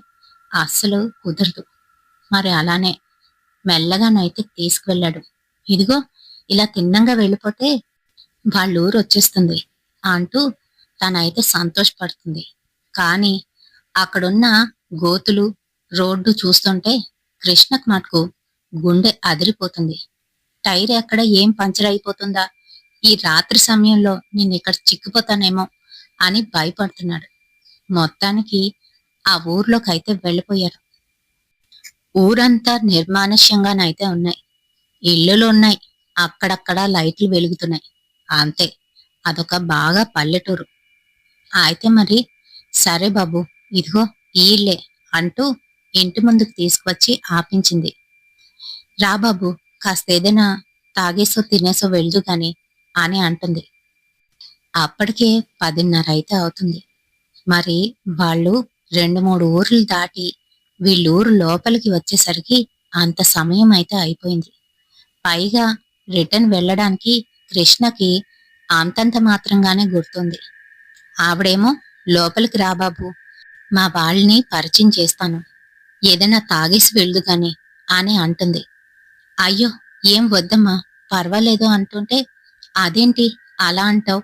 అస్సలు కుదరదు. మరి అలానే మెల్లగానైతే తీసుకువెళ్ళాడు. ఇదిగో, ఇలా తిన్నంగా వెళ్ళిపోతే వాళ్ళూరు వచ్చేస్తుంది అంటూ తనైతే సంతోషపడుతుంది. కానీ అక్కడున్న గోతులు, రోడ్డు చూస్తుంటే కృష్ణకు మటుకు గుండె అదిరిపోతుంది. టైర్ ఎక్కడ ఏం పంచర్ అయిపోతుందా, ఈ రాత్రి సమయంలో నేను ఇక్కడ చిక్కిపోతానేమో అని భయపడుతున్నాడు. మొత్తానికి ఆ ఊర్లోకైతే వెళ్ళిపోయారు. ఊరంతా నిర్మానుష్యంగానైతే ఉన్నాయి. ఇళ్ళులున్నాయి, అక్కడక్కడ లైట్లు వెలుగుతున్నాయి, అంతే. అదొక బాగా పల్లెటూరు. అయితే మరి, సరే బాబు, ఇదిగో ఈ ఇల్లే అంటూ ఇంటి ముందుకు తీసుకువచ్చి ఆపించింది. రా బాబు, కాస్త ఏదైనా తాగేసో తినేసో వెళ్దు గాని అని అంటుంది. అప్పటికే 10:30 అయితే అవుతుంది. మరి వాళ్ళు 2, 3 ఊర్లు దాటి వీళ్ళూరు లోపలికి వచ్చేసరికి అంత సమయం అయితే అయిపోయింది. పైగా రిటర్న్ వెళ్ళడానికి కృష్ణకి అంతంత మాత్రంగానే గుర్తుంది. ఆవిడేమో, లోపలికి రా బాబు, మా వాళ్ళని పరిచయం చేస్తాను, ఏదైనా తాగేసి వెళ్దు గాని అని అంటుంది. అయ్యో, ఏం వద్దమ్మా, పర్వాలేదు అంటుంటే, అదేంటి అలా అంటావు,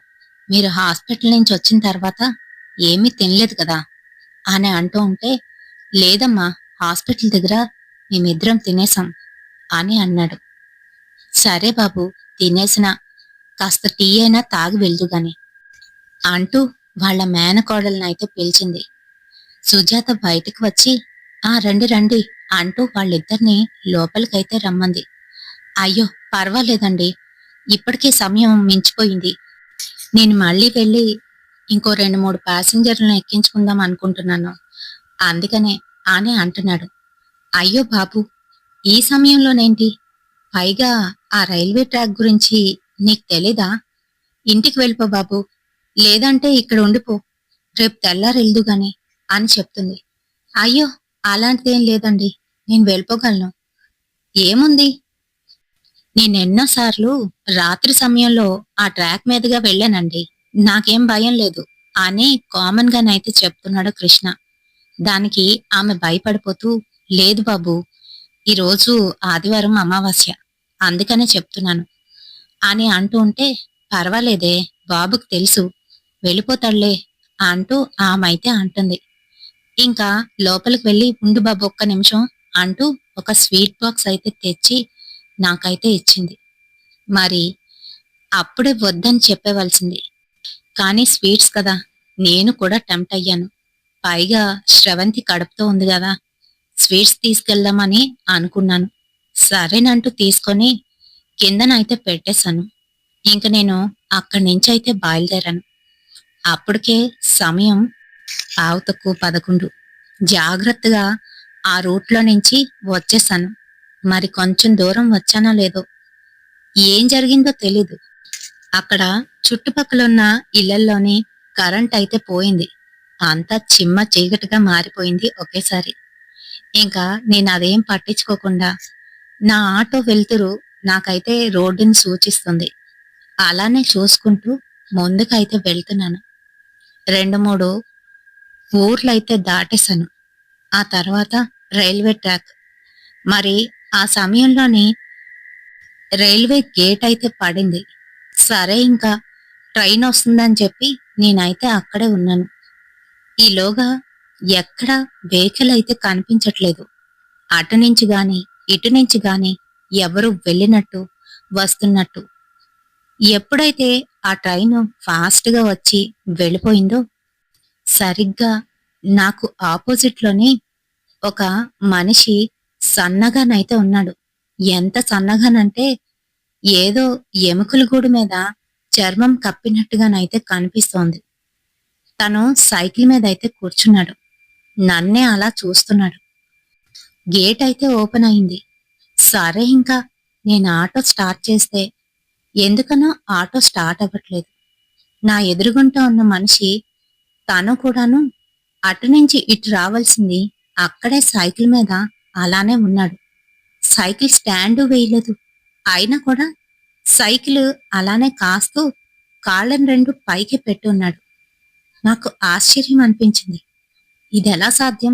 మీరు హాస్పిటల్ నుంచి వచ్చిన తర్వాత ఏమీ తినలేదు కదా అని అంటూ ఉంటే, లేదమ్మా, హాస్పిటల్ దగ్గర మేమిద్దరం తినేసాం అని అన్నాడు. సరే బాబు, తినేసినా కాస్త టీ అయినా తాగి వెళ్దు గాని అంటూ వాళ్ళ మేనకోడలనైతే పిలిచింది. సుజాత బయటకు వచ్చి, ఆ రండి రండి అంటూ వాళ్ళిద్దరినీ లోపలికైతే రమ్మంది. అయ్యో, పర్వాలేదండి, ఇప్పటికే సమయం మించిపోయింది, నేను మళ్ళీ వెళ్ళి ఇంకో 2, 3 ప్యాసింజర్లను ఎక్కించుకుందాం అనుకుంటున్నాను, అందుకనే అని అంటున్నాడు. అయ్యో బాబు, ఈ సమయంలోనేంటి, పైగా ఆ రైల్వే ట్రాక్ గురించి నీకు తెలీదా? ఇంటికి వెళ్ళిపో బాబు, లేదంటే ఇక్కడ ఉండిపో, రేపు తెల్లారెళ్దు గాని అని చెప్తుంది. అయ్యో, అలాంటిదేం లేదండి, నేను వెళ్ళిపోగలను. ఏముంది, నేనెన్నోసార్లు రాత్రి సమయంలో ఆ ట్రాక్ మీదుగా వెళ్ళానండి. నాకేం భయం లేదు అని కామన్ గానైతే చెప్తున్నాడు కృష్ణ. దానికి ఆమె భయపడిపోతూ, లేదు బాబు, ఈరోజు ఆదివారం అమావాస్య, అందుకనే చెప్తున్నాను అని అంటూ ఉంటే, పర్వాలేదే, బాబుకు తెలుసు, వెళ్ళిపోతాడులే అంటూ ఆమె అయితే అంటుంది. ఇంకా లోపలికి వెళ్ళి, ఉండు బాబు ఒక్క నిమిషం అంటూ ఒక స్వీట్ బాక్స్ అయితే తెచ్చి నాకైతే ఇచ్చింది. మరి అప్పుడే వద్దని చెప్పేవలసింది. కానీ స్వీట్స్ కదా, నేను కూడా టెంప్ట్ అయ్యాను. పైగా శ్రవంతి కడుపుతో ఉంది కదా, స్వీట్స్ తీసుకెళ్దామని అనుకున్నాను. సరేనంటూ తీసుకొని కిందనైతే పెట్టేశాను. ఇంక నేను అక్కడి నుంచి అయితే బయలుదేరాను. అప్పటికే సమయం తక్కువ 11. జాగ్రత్తగా ఆ రూట్లో నుంచి వచ్చేశాను. మరి కొంచెం దూరం వచ్చానో లేదో, ఏం జరిగిందో తెలీదు. అక్కడ చుట్టుపక్కలున్న ఇళ్లల్లోని కరెంట్ అయితే పోయింది. అంతా చిమ్మ చీకటిగా మారిపోయింది ఒకేసారి. ఇంకా నేను అదేం పట్టించుకోకుండా నా ఆటో వెళ్తురు నాకైతే రోడ్డుని సూచిస్తుంది. అలానే చూసుకుంటూ ముందుకైతే వెళ్తున్నాను. 2-3 ఊర్లైతే దాటేశాను. ఆ తర్వాత రైల్వే ట్రాక్. మరి ఆ సమయంలోని రైల్వే గేట్ అయితే పడింది. సరే, ఇంకా ట్రైన్ వస్తుందని చెప్పి నేనైతే అక్కడే ఉన్నాను. ఈలోగా ఎక్కడ వెహికల్ అయితే కనిపించట్లేదు. అటు నుంచి గాని ఇటు నుంచి గాని ఎవరు వెళ్ళినట్టు వస్తున్నట్టు. ఎప్పుడైతే ఆ ట్రైన్ ఫాస్ట్ గా వచ్చి వెళ్ళిపోయిందో, సరిగ్గా నాకు ఆపోజిట్ లోనే ఒక మనిషి సన్నగానైతే ఉన్నాడు. ఎంత సన్నగానంటే ఏదో ఎముకల గూడు మీద చర్మం కప్పినట్టుగానైతే కనిపిస్తోంది. తను సైకిల్ మీద అయితే కూర్చున్నాడు. నన్నే అలా చూస్తున్నాడు. గేట్ అయితే ఓపెన్ అయింది. సరే, ఇంకా నేను ఆటో స్టార్ట్ చేస్తే ఎందుకనో ఆటో స్టార్ట్ అవ్వట్లేదు. నా ఎదురుగుంటా ఉన్న మనిషి తను కూడాను అటు నుంచి ఇటు రావాల్సింది అక్కడే సైకిల్ మీద అలానే ఉన్నాడు. సైకిల్ స్టాండు వేయలేదు. అయినా కూడా సైకిల్ అలానే కాస్తూ కాళ్ళని 2 పైకి పెట్టి ఉన్నాడు. నాకు ఆశ్చర్యం అనిపించింది. ఇదెలా సాధ్యం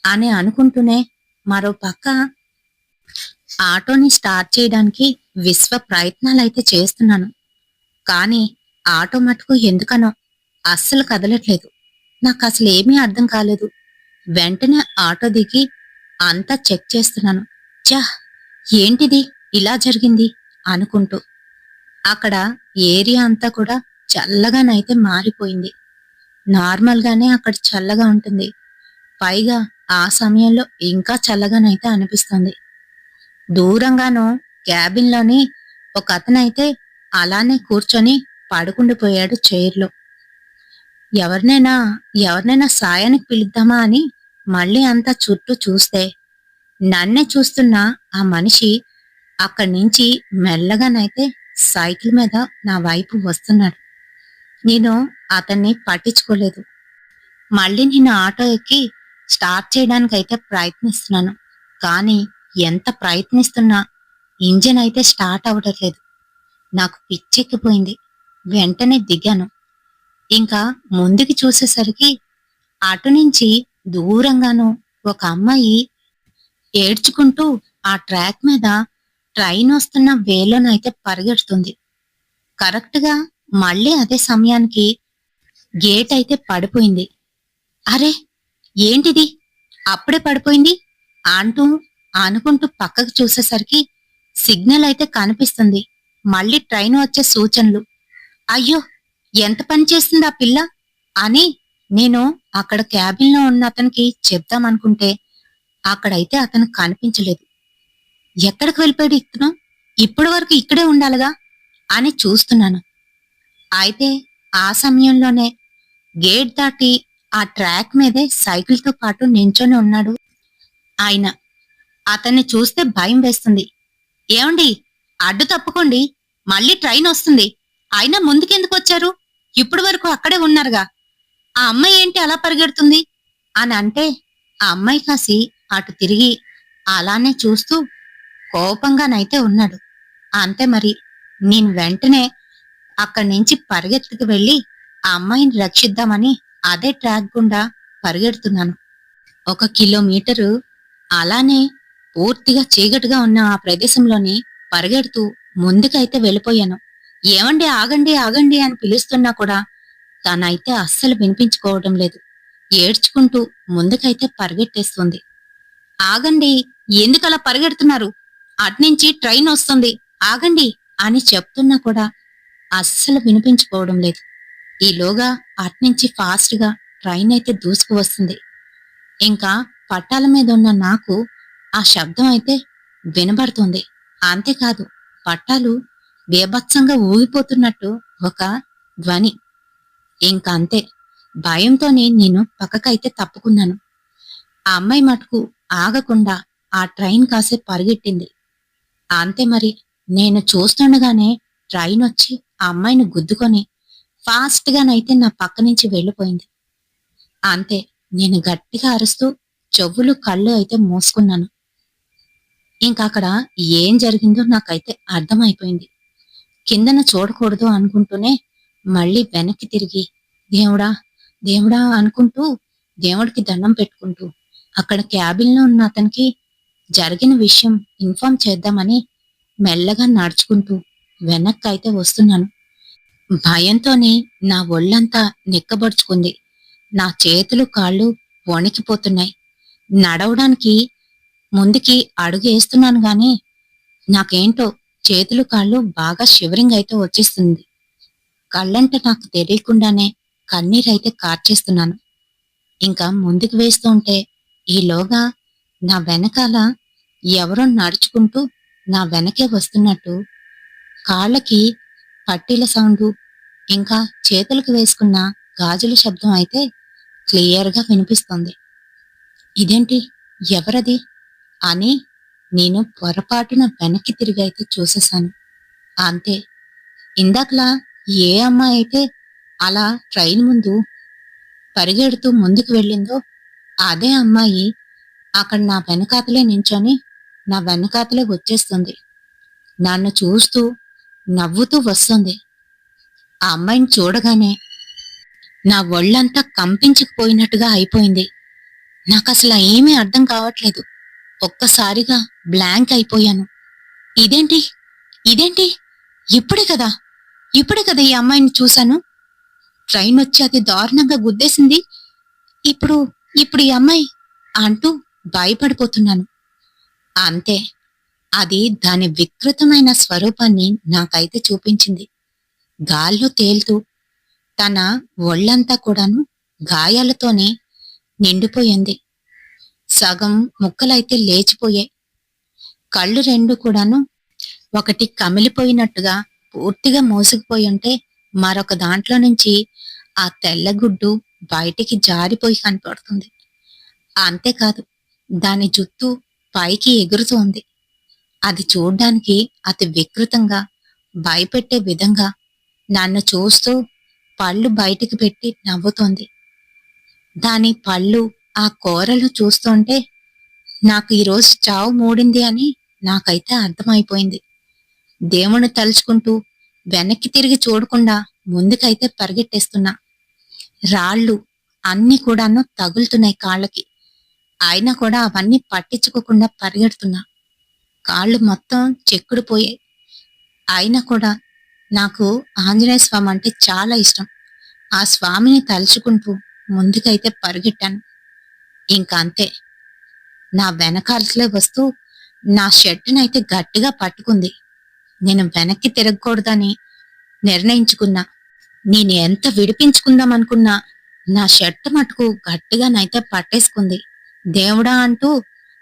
అని అనుకుంటూనే మరో పక్క ఆటోని స్టార్ట్ చేయడానికి విశ్వ ప్రయత్నాలైతే చేస్తున్నాను. కానీ ఆటో మటుకు ఎందుకనో అస్సలు కదలట్లేదు. నాకు అసలు ఏమీ అర్థం కాలేదు. వెంటనే ఆటో దిగి అంతా చెక్ చేస్తున్నాను. ఛ! ఏంటిది ఇలా జరిగింది అనుకుంటూ. అక్కడ ఏరియా అంతా కూడా చల్లగానైతే మారిపోయింది. నార్మల్గానే అక్కడ చల్లగా ఉంటుంది. పైగా ఆ సమయంలో ఇంకా చల్లగానైతే అనిపిస్తుంది. దూరంగానో క్యాబిన్లోని ఒక అతనైతే అలానే కూర్చొని పడుకుండిపోయాడు చైర్లో. ఎవరినైనా ఎవరినైనా సాయానికి పిలుద్దామా అని మళ్ళీ అంతా చుట్టూ చూస్తే నన్నే చూస్తున్న ఆ మనిషి అక్కడి నుంచి మెల్లగానైతే సైకిల్ మీద నా వైపు వస్తున్నాడు. నేను అతన్ని పట్టించుకోలేదు. మళ్ళీ నేను ఆటో ఎక్కి స్టార్ట్ చేయడానికైతే ప్రయత్నిస్తున్నాను. కానీ ఎంత ప్రయత్నిస్తున్నా ఇంజిన్ అయితే స్టార్ట్ అవ్వట్లేదు. నాకు పిచ్చెక్కిపోయింది. వెంటనే దిగాను. ఇంకా ముందుకి చూసేసరికి అటు నుంచి దూరంగాను ఒక అమ్మాయి ఏడ్చుకుంటూ ఆ ట్రాక్ మీద ట్రైన్ వస్తున్న వేలోనైతే పరిగెడుతుంది. కరెక్ట్ గా మళ్ళీ అదే సమయానికి గేట్ అయితే పడిపోయింది. అరే, ఏంటిది అప్పుడే పడిపోయింది అంటూ అనుకుంటూ పక్కకు చూసేసరికి సిగ్నల్ అయితే కనిపిస్తుంది. మళ్ళీ ట్రైన్ వచ్చే సూచనలు. అయ్యో, ఎంత పని చేస్తుంది ఆ పిల్ల అని నేను అక్కడ క్యాబిన్ లో ఉన్న అతనికి చెప్దామనుకుంటే అక్కడైతే అతను కనిపించలేదు. ఎక్కడికి వెళ్ళిపోయాడు ఇతను? ఇప్పటి వరకు ఇక్కడే ఉండాలిగా అని చూస్తున్నాను. అయితే ఆ సమయంలోనే గేట్ దాటి ఆ ట్రాక్ మీదే సైకిల్ తో పాటు నించొని ఉన్నాడు ఆయన. అతన్ని చూస్తే భయం వేస్తుంది. ఏమండి, అడ్డు తప్పుకోండి, మళ్ళీ ట్రైన్ వస్తుంది. అయినా ముందుకెందుకు వచ్చారు? ఇప్పుడు వరకు అక్కడే ఉన్నారుగా. ఆ అమ్మాయి ఏంటి అలా పరిగెడుతుంది అని అంటే, ఆ అమ్మాయి కాసి అటు తిరిగి అలానే చూస్తూ కోపంగానైతే ఉన్నాడు. అంతే మరి. నేను వెంటనే అక్కడి నుంచి పరిగెత్తుకు వెళ్లి ఆ అమ్మాయిని రక్షిద్దామని అదే ట్రాక్ గుండా పరిగెడుతున్నాను. 1 కిలోమీటరు అలానే పూర్తిగా చీకటిగా ఉన్న ఆ ప్రదేశంలోని పరిగెడుతూ ముందుకైతే వెళ్ళిపోయాను. ఏమండి, ఆగండి ఆగండి అని పిలుస్తున్నా కూడా తనైతే అస్సలు వినిపించుకోవడం లేదు. ఏడ్చుకుంటూ ముందుకైతే పరిగెట్టేస్తుంది. ఆగండి, ఎందుకలా పరిగెడుతున్నారు? అట్నుంచి ట్రైన్ వస్తుంది, ఆగండి అని చెప్తున్నా కూడా అస్సలు వినిపించుకోవడం లేదు. ఈలోగా అట్నుంచి ఫాస్ట్ గా ట్రైన్ అయితే దూసుకు వస్తుంది. ఇంకా పట్టాల మీద ఉన్న నాకు ఆ శబ్దం అయితే వినబడుతుంది. అంతేకాదు, పట్టాలు బీభత్సంగా ఊగిపోతున్నట్టు ఒక ధ్వని. ఇంక అంతే, భయంతోనే నేను పక్కకైతే తప్పుకున్నాను. ఆ అమ్మాయి మటుకు ఆగకుండా ఆ ట్రైన్ కాసేపు పరిగెట్టింది. అంతే మరి. నేను చూస్తుండగానే ట్రైన్ వచ్చి ఆ అమ్మాయిని గుద్దుకొని ఫాస్ట్ గానైతే నా పక్క నుంచి వెళ్ళిపోయింది. అంతే, నేను గట్టిగా అరుస్తూ చెవులు కళ్ళు అయితే మూసుకున్నాను. ఇంకక్కడ ఏం జరిగిందో నాకైతే అర్థమైపోయింది. కిందన చూడకూడదు అనుకుంటూనే మళ్ళీ వెనక్కి తిరిగి దేవుడా దేవుడా అనుకుంటూ దేవుడికి దండం పెట్టుకుంటూ అక్కడ క్యాబిన్లో ఉన్న అతనికి జరిగిన విషయం ఇన్ఫార్మ్ చేద్దామని మెల్లగా నడుచుకుంటూ వెనక్కి అయితే వస్తున్నాను. భయంతోనే నా ఒళ్ళంతా నిక్కబడుచుకుంది. నా చేతులు కాళ్ళు వణికిపోతున్నాయి. నడవడానికి ముందుకి అడుగేస్తున్నాను గాని నాకేంటో చేతులు కాళ్ళు బాగా షివరింగ్ అయితే వచ్చేస్తుంది. కళ్ళంట నాకు తెలియకుండానే కన్నీరైతే కార్చేస్తున్నాను. ఇంకా ముందుకు వేస్తూ ఉంటే ఈలోగా నా వెనకాల ఎవరో నడుచుకుంటూ నా వెనకే వస్తున్నట్టు కాళ్ళకి పట్టీల సౌండు, ఇంకా చేతులకు వేసుకున్న గాజుల శబ్దం అయితే క్లియర్గా వినిపిస్తుంది. ఇదేంటి, ఎవరది అని నేను పొరపాటున వెనక్కి తిరిగి అయితే చూసేశాను. అంతే, ఇందాకలా ఏ అమ్మాయి అయితే అలా ట్రైన్ ముందు పరిగెడుతూ ముందుకు వెళ్ళిందో అదే అమ్మాయి అక్కడ నా వెనకాతలే నించొని నా వెనకాతలే వచ్చేస్తుంది. నన్ను చూస్తూ నవ్వుతూ వస్తుంది. ఆ అమ్మాయిని చూడగానే నా ఒళ్ళంతా కంపించుకుపోయినట్టుగా అయిపోయింది. నాకసలు ఏమీ అర్థం కావట్లేదు. ఒక్కసారిగా బ్లాంక్ అయిపోయాను. ఇదేంటి ఇదేంటి ఇప్పుడే కదా ఈ అమ్మాయిని చూశాను. ట్రైన్ వచ్చి అతి దారుణంగా గుద్దేసింది. ఇప్పుడు ఇప్పుడు ఈ అమ్మాయి అంటూ భయపడిపోతున్నాను. అంతే, అది దాని వికృతమైన స్వరూపాన్ని నాకైతే చూపించింది. గాల్లో తేలుతూ తన ఒళ్ళంతా కూడాను గాయాలతోనే నిండిపోయింది. సగం ముక్కలైతే లేచిపోయాయి. కళ్ళు రెండు కూడాను ఒకటి కమిలిపోయినట్టుగా పూర్తిగా మూసుకుపోయి ఉంటే మరొక దాంట్లో నుంచి ఆ తెల్లగుడ్డు బయటికి జారిపోయి కనపడుతుంది. అంతేకాదు, దాని జుత్తు పైకి ఎగురుతోంది. అది చూడ్డానికి అతి వికృతంగా భయపెట్టే విధంగా నన్ను చూస్తూ పళ్ళు బయటికి పెట్టి నవ్వుతోంది. దాని పళ్ళు ఆ కోరలు చూస్తుంటే నాకు ఈరోజు చావు మూడింది అని నాకైతే అర్థమైపోయింది. దేవుణ్ణి తలుచుకుంటూ వెనక్కి తిరిగి చూడకుండా ముందుకైతే పరిగెట్టేస్తున్నా. రాళ్ళు అన్ని కూడాను తగులుతున్నాయి కాళ్ళకి. అయినా కూడా అవన్నీ పట్టించుకోకుండా పరిగెడుతున్నా. కాళ్ళు మొత్తం చెక్కుడుపోయాయి. అయినా కూడా నాకు ఆంజనేయ స్వామి అంటే చాలా ఇష్టం. ఆ స్వామిని తలుచుకుంటూ ముందుకైతే పరిగెట్టాను. ఇంకా అంతే, నా వెనకాలే వస్తూ నా షర్టునైతే గట్టిగా పట్టుకుంది. నేను వెనక్కి తిరగకూడదని నిర్ణయించుకున్నా. నేను ఎంత విడిపించుకుందామనుకున్నా నా షర్టు మటుకు గట్టిగానైతే పట్టేసుకుంది. దేవుడా అంటూ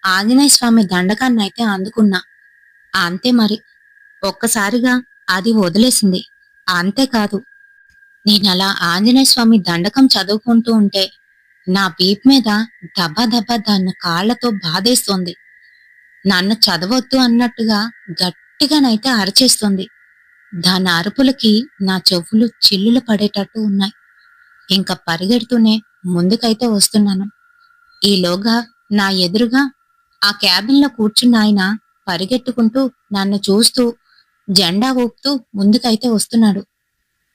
ఆంజనేయ స్వామి దండకాన్నైతే అందుకున్నా. అంతే మరి. ఒక్కసారిగా అది వదిలేసింది. అంతేకాదు, నేనలా ఆంజనేయ స్వామి దండకం చదువుకుంటూ ఉంటే నా వీపు మీద దబా దబా దాన్ని కాళ్లతో బాధేస్తోంది. నన్ను చదవొద్దు అన్నట్టుగా గట్టిగానైతే అరిచేస్తుంది. దాని అరుపులకి నా చెవులు చిల్లులు పడేటట్టు ఉన్నాయి. ఇంక పరిగెడుతూనే ముందుకైతే వస్తున్నాను. ఈలోగా నా ఎదురుగా ఆ క్యాబిన్‌లో కూర్చున్న ఆయన పరిగెట్టుకుంటూ నన్ను చూస్తూ జెండా ఊపుతూ ముందుకైతే వస్తున్నాడు.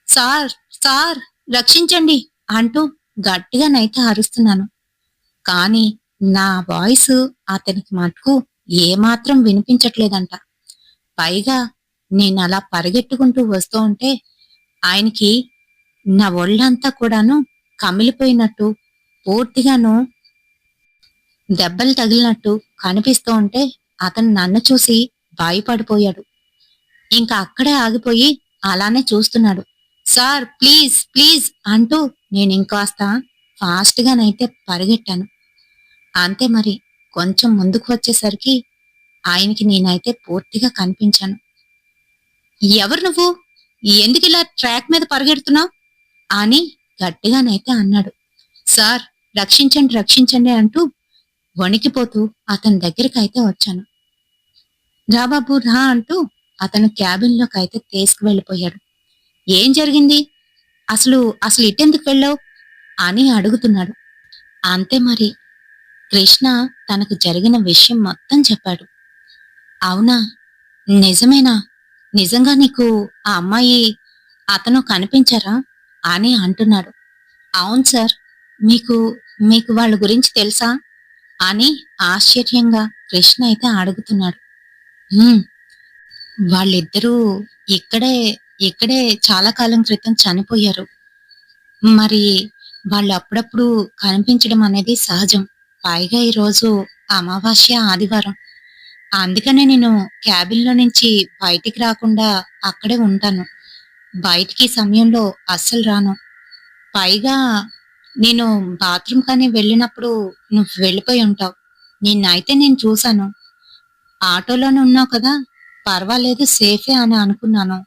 సార్! సార్! రక్షించండి! అంటూ గట్టిగానైతే అరుస్తున్నాను. కానీ నా వాయిసు అతనికి మటుకు ఏమాత్రం వినిపించట్లేదంట. పైగా నేనలా పరిగెట్టుకుంటూ వస్తూ ఉంటే ఆయనకి నా ఒళ్ళంతా కూడాను కమిలిపోయినట్టు, పూర్తిగాను దెబ్బలు తగిలినట్టు కనిపిస్తూ ఉంటే అతను నన్ను చూసి భయపడిపోయాడు. ఇంక అక్కడే ఆగిపోయి అలానే చూస్తున్నాడు. సార్ ప్లీజ్ ప్లీజ్ అంటూ నేనింకాస్త ఫాస్ట్‌గానైతే పరిగెట్టాను. అంతే మరి కొంచెం ముందుకు వచ్చేసరికి ఆయనకి నేనైతే పూర్తిగా కనిపించాను. ఎవరు నువ్వు? ఎందుకిలా ట్రాక్ మీద పరిగెడుతున్నావు? అని గట్టిగానైతే అన్నాడు. సార్ రక్షించండి రక్షించండి అంటూ వణికిపోతూ అతని దగ్గరికైతే వచ్చాను. రా బాబు రా అంటూ అతను క్యాబిన్‌లోకైతే తీసుకువెళ్ళిపోయాడు. ఏం జరిగింది? అసలు అసలు ఇటెందుకు వెళ్ళావు? అని అడుగుతున్నాడు. అంతే మరి కృష్ణ తనకు జరిగిన విషయం మొత్తం చెప్పాడు. అవునా? నిజమేనా? నిజంగా నీకు ఆ అమ్మాయి, అతను కనిపించారా? అని అంటున్నాడు. అవును సార్. మీకు మీకు వాళ్ళ గురించి తెలుసా? అని ఆశ్చర్యంగా కృష్ణ అయితే అడుగుతున్నాడు. "హ్మ్. వాళ్ళిద్దరూ ఇక్కడే ఇక్కడే చాలా కాలం క్రితం చనిపోయారు. మరి వాళ్ళు అప్పుడప్పుడు కనిపించడం అనేది సహజం. పైగా ఈరోజు అమావాస్య, ఆదివారం. అందుకనే నేను క్యాబిన్‌లో నుంచి బయటికి రాకుండా అక్కడే ఉంటాను. బయటికి ఈ సమయంలో అస్సలు రాను. పైగా నేను బాత్రూమ్ కానీ వెళ్ళినప్పుడు నువ్వు వెళ్ళిపోయి ఉంటావు. నిన్నయితే నేను చూశాను. ఆటోలోనే ఉన్నావు కదా! పర్వాలేదు సేఫే అని అనుకున్నాను.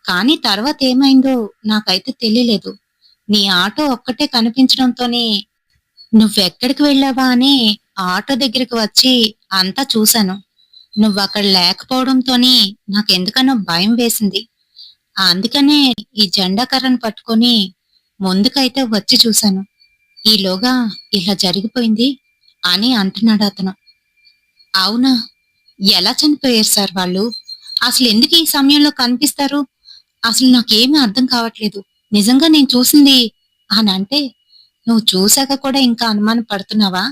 కానీ తర్వాత ఏమైందో నాకైతే తెలియలేదు. నీ ఆటో ఒక్కటే కనిపించడంతోనే నువ్వెక్కడికి వెళ్ళావా అని ఆటో దగ్గరికి వచ్చి అంతా చూశాను. నువ్వక్కడ లేకపోవడంతోని నాకెందుకనో భయం వేసింది. అందుకనే ఈ జెండా కర్రను పట్టుకొని ముందుకైతే వచ్చి చూశాను. ఈలోగా ఇలా జరిగిపోయింది అని అంటున్నాడతను. అవునా? ఎలా చనిపోయారు సార్ వాళ్ళు? అసలెందుకు ఈ సమయంలో కనిపిస్తారు? అసలు నాకేమీ అర్థం కావట్లేదు. నిజంగా నేను చూసింది అనంటే, నువ్వు చూసాక కూడా ఇంకా అనుమాన పడుతున్నావా?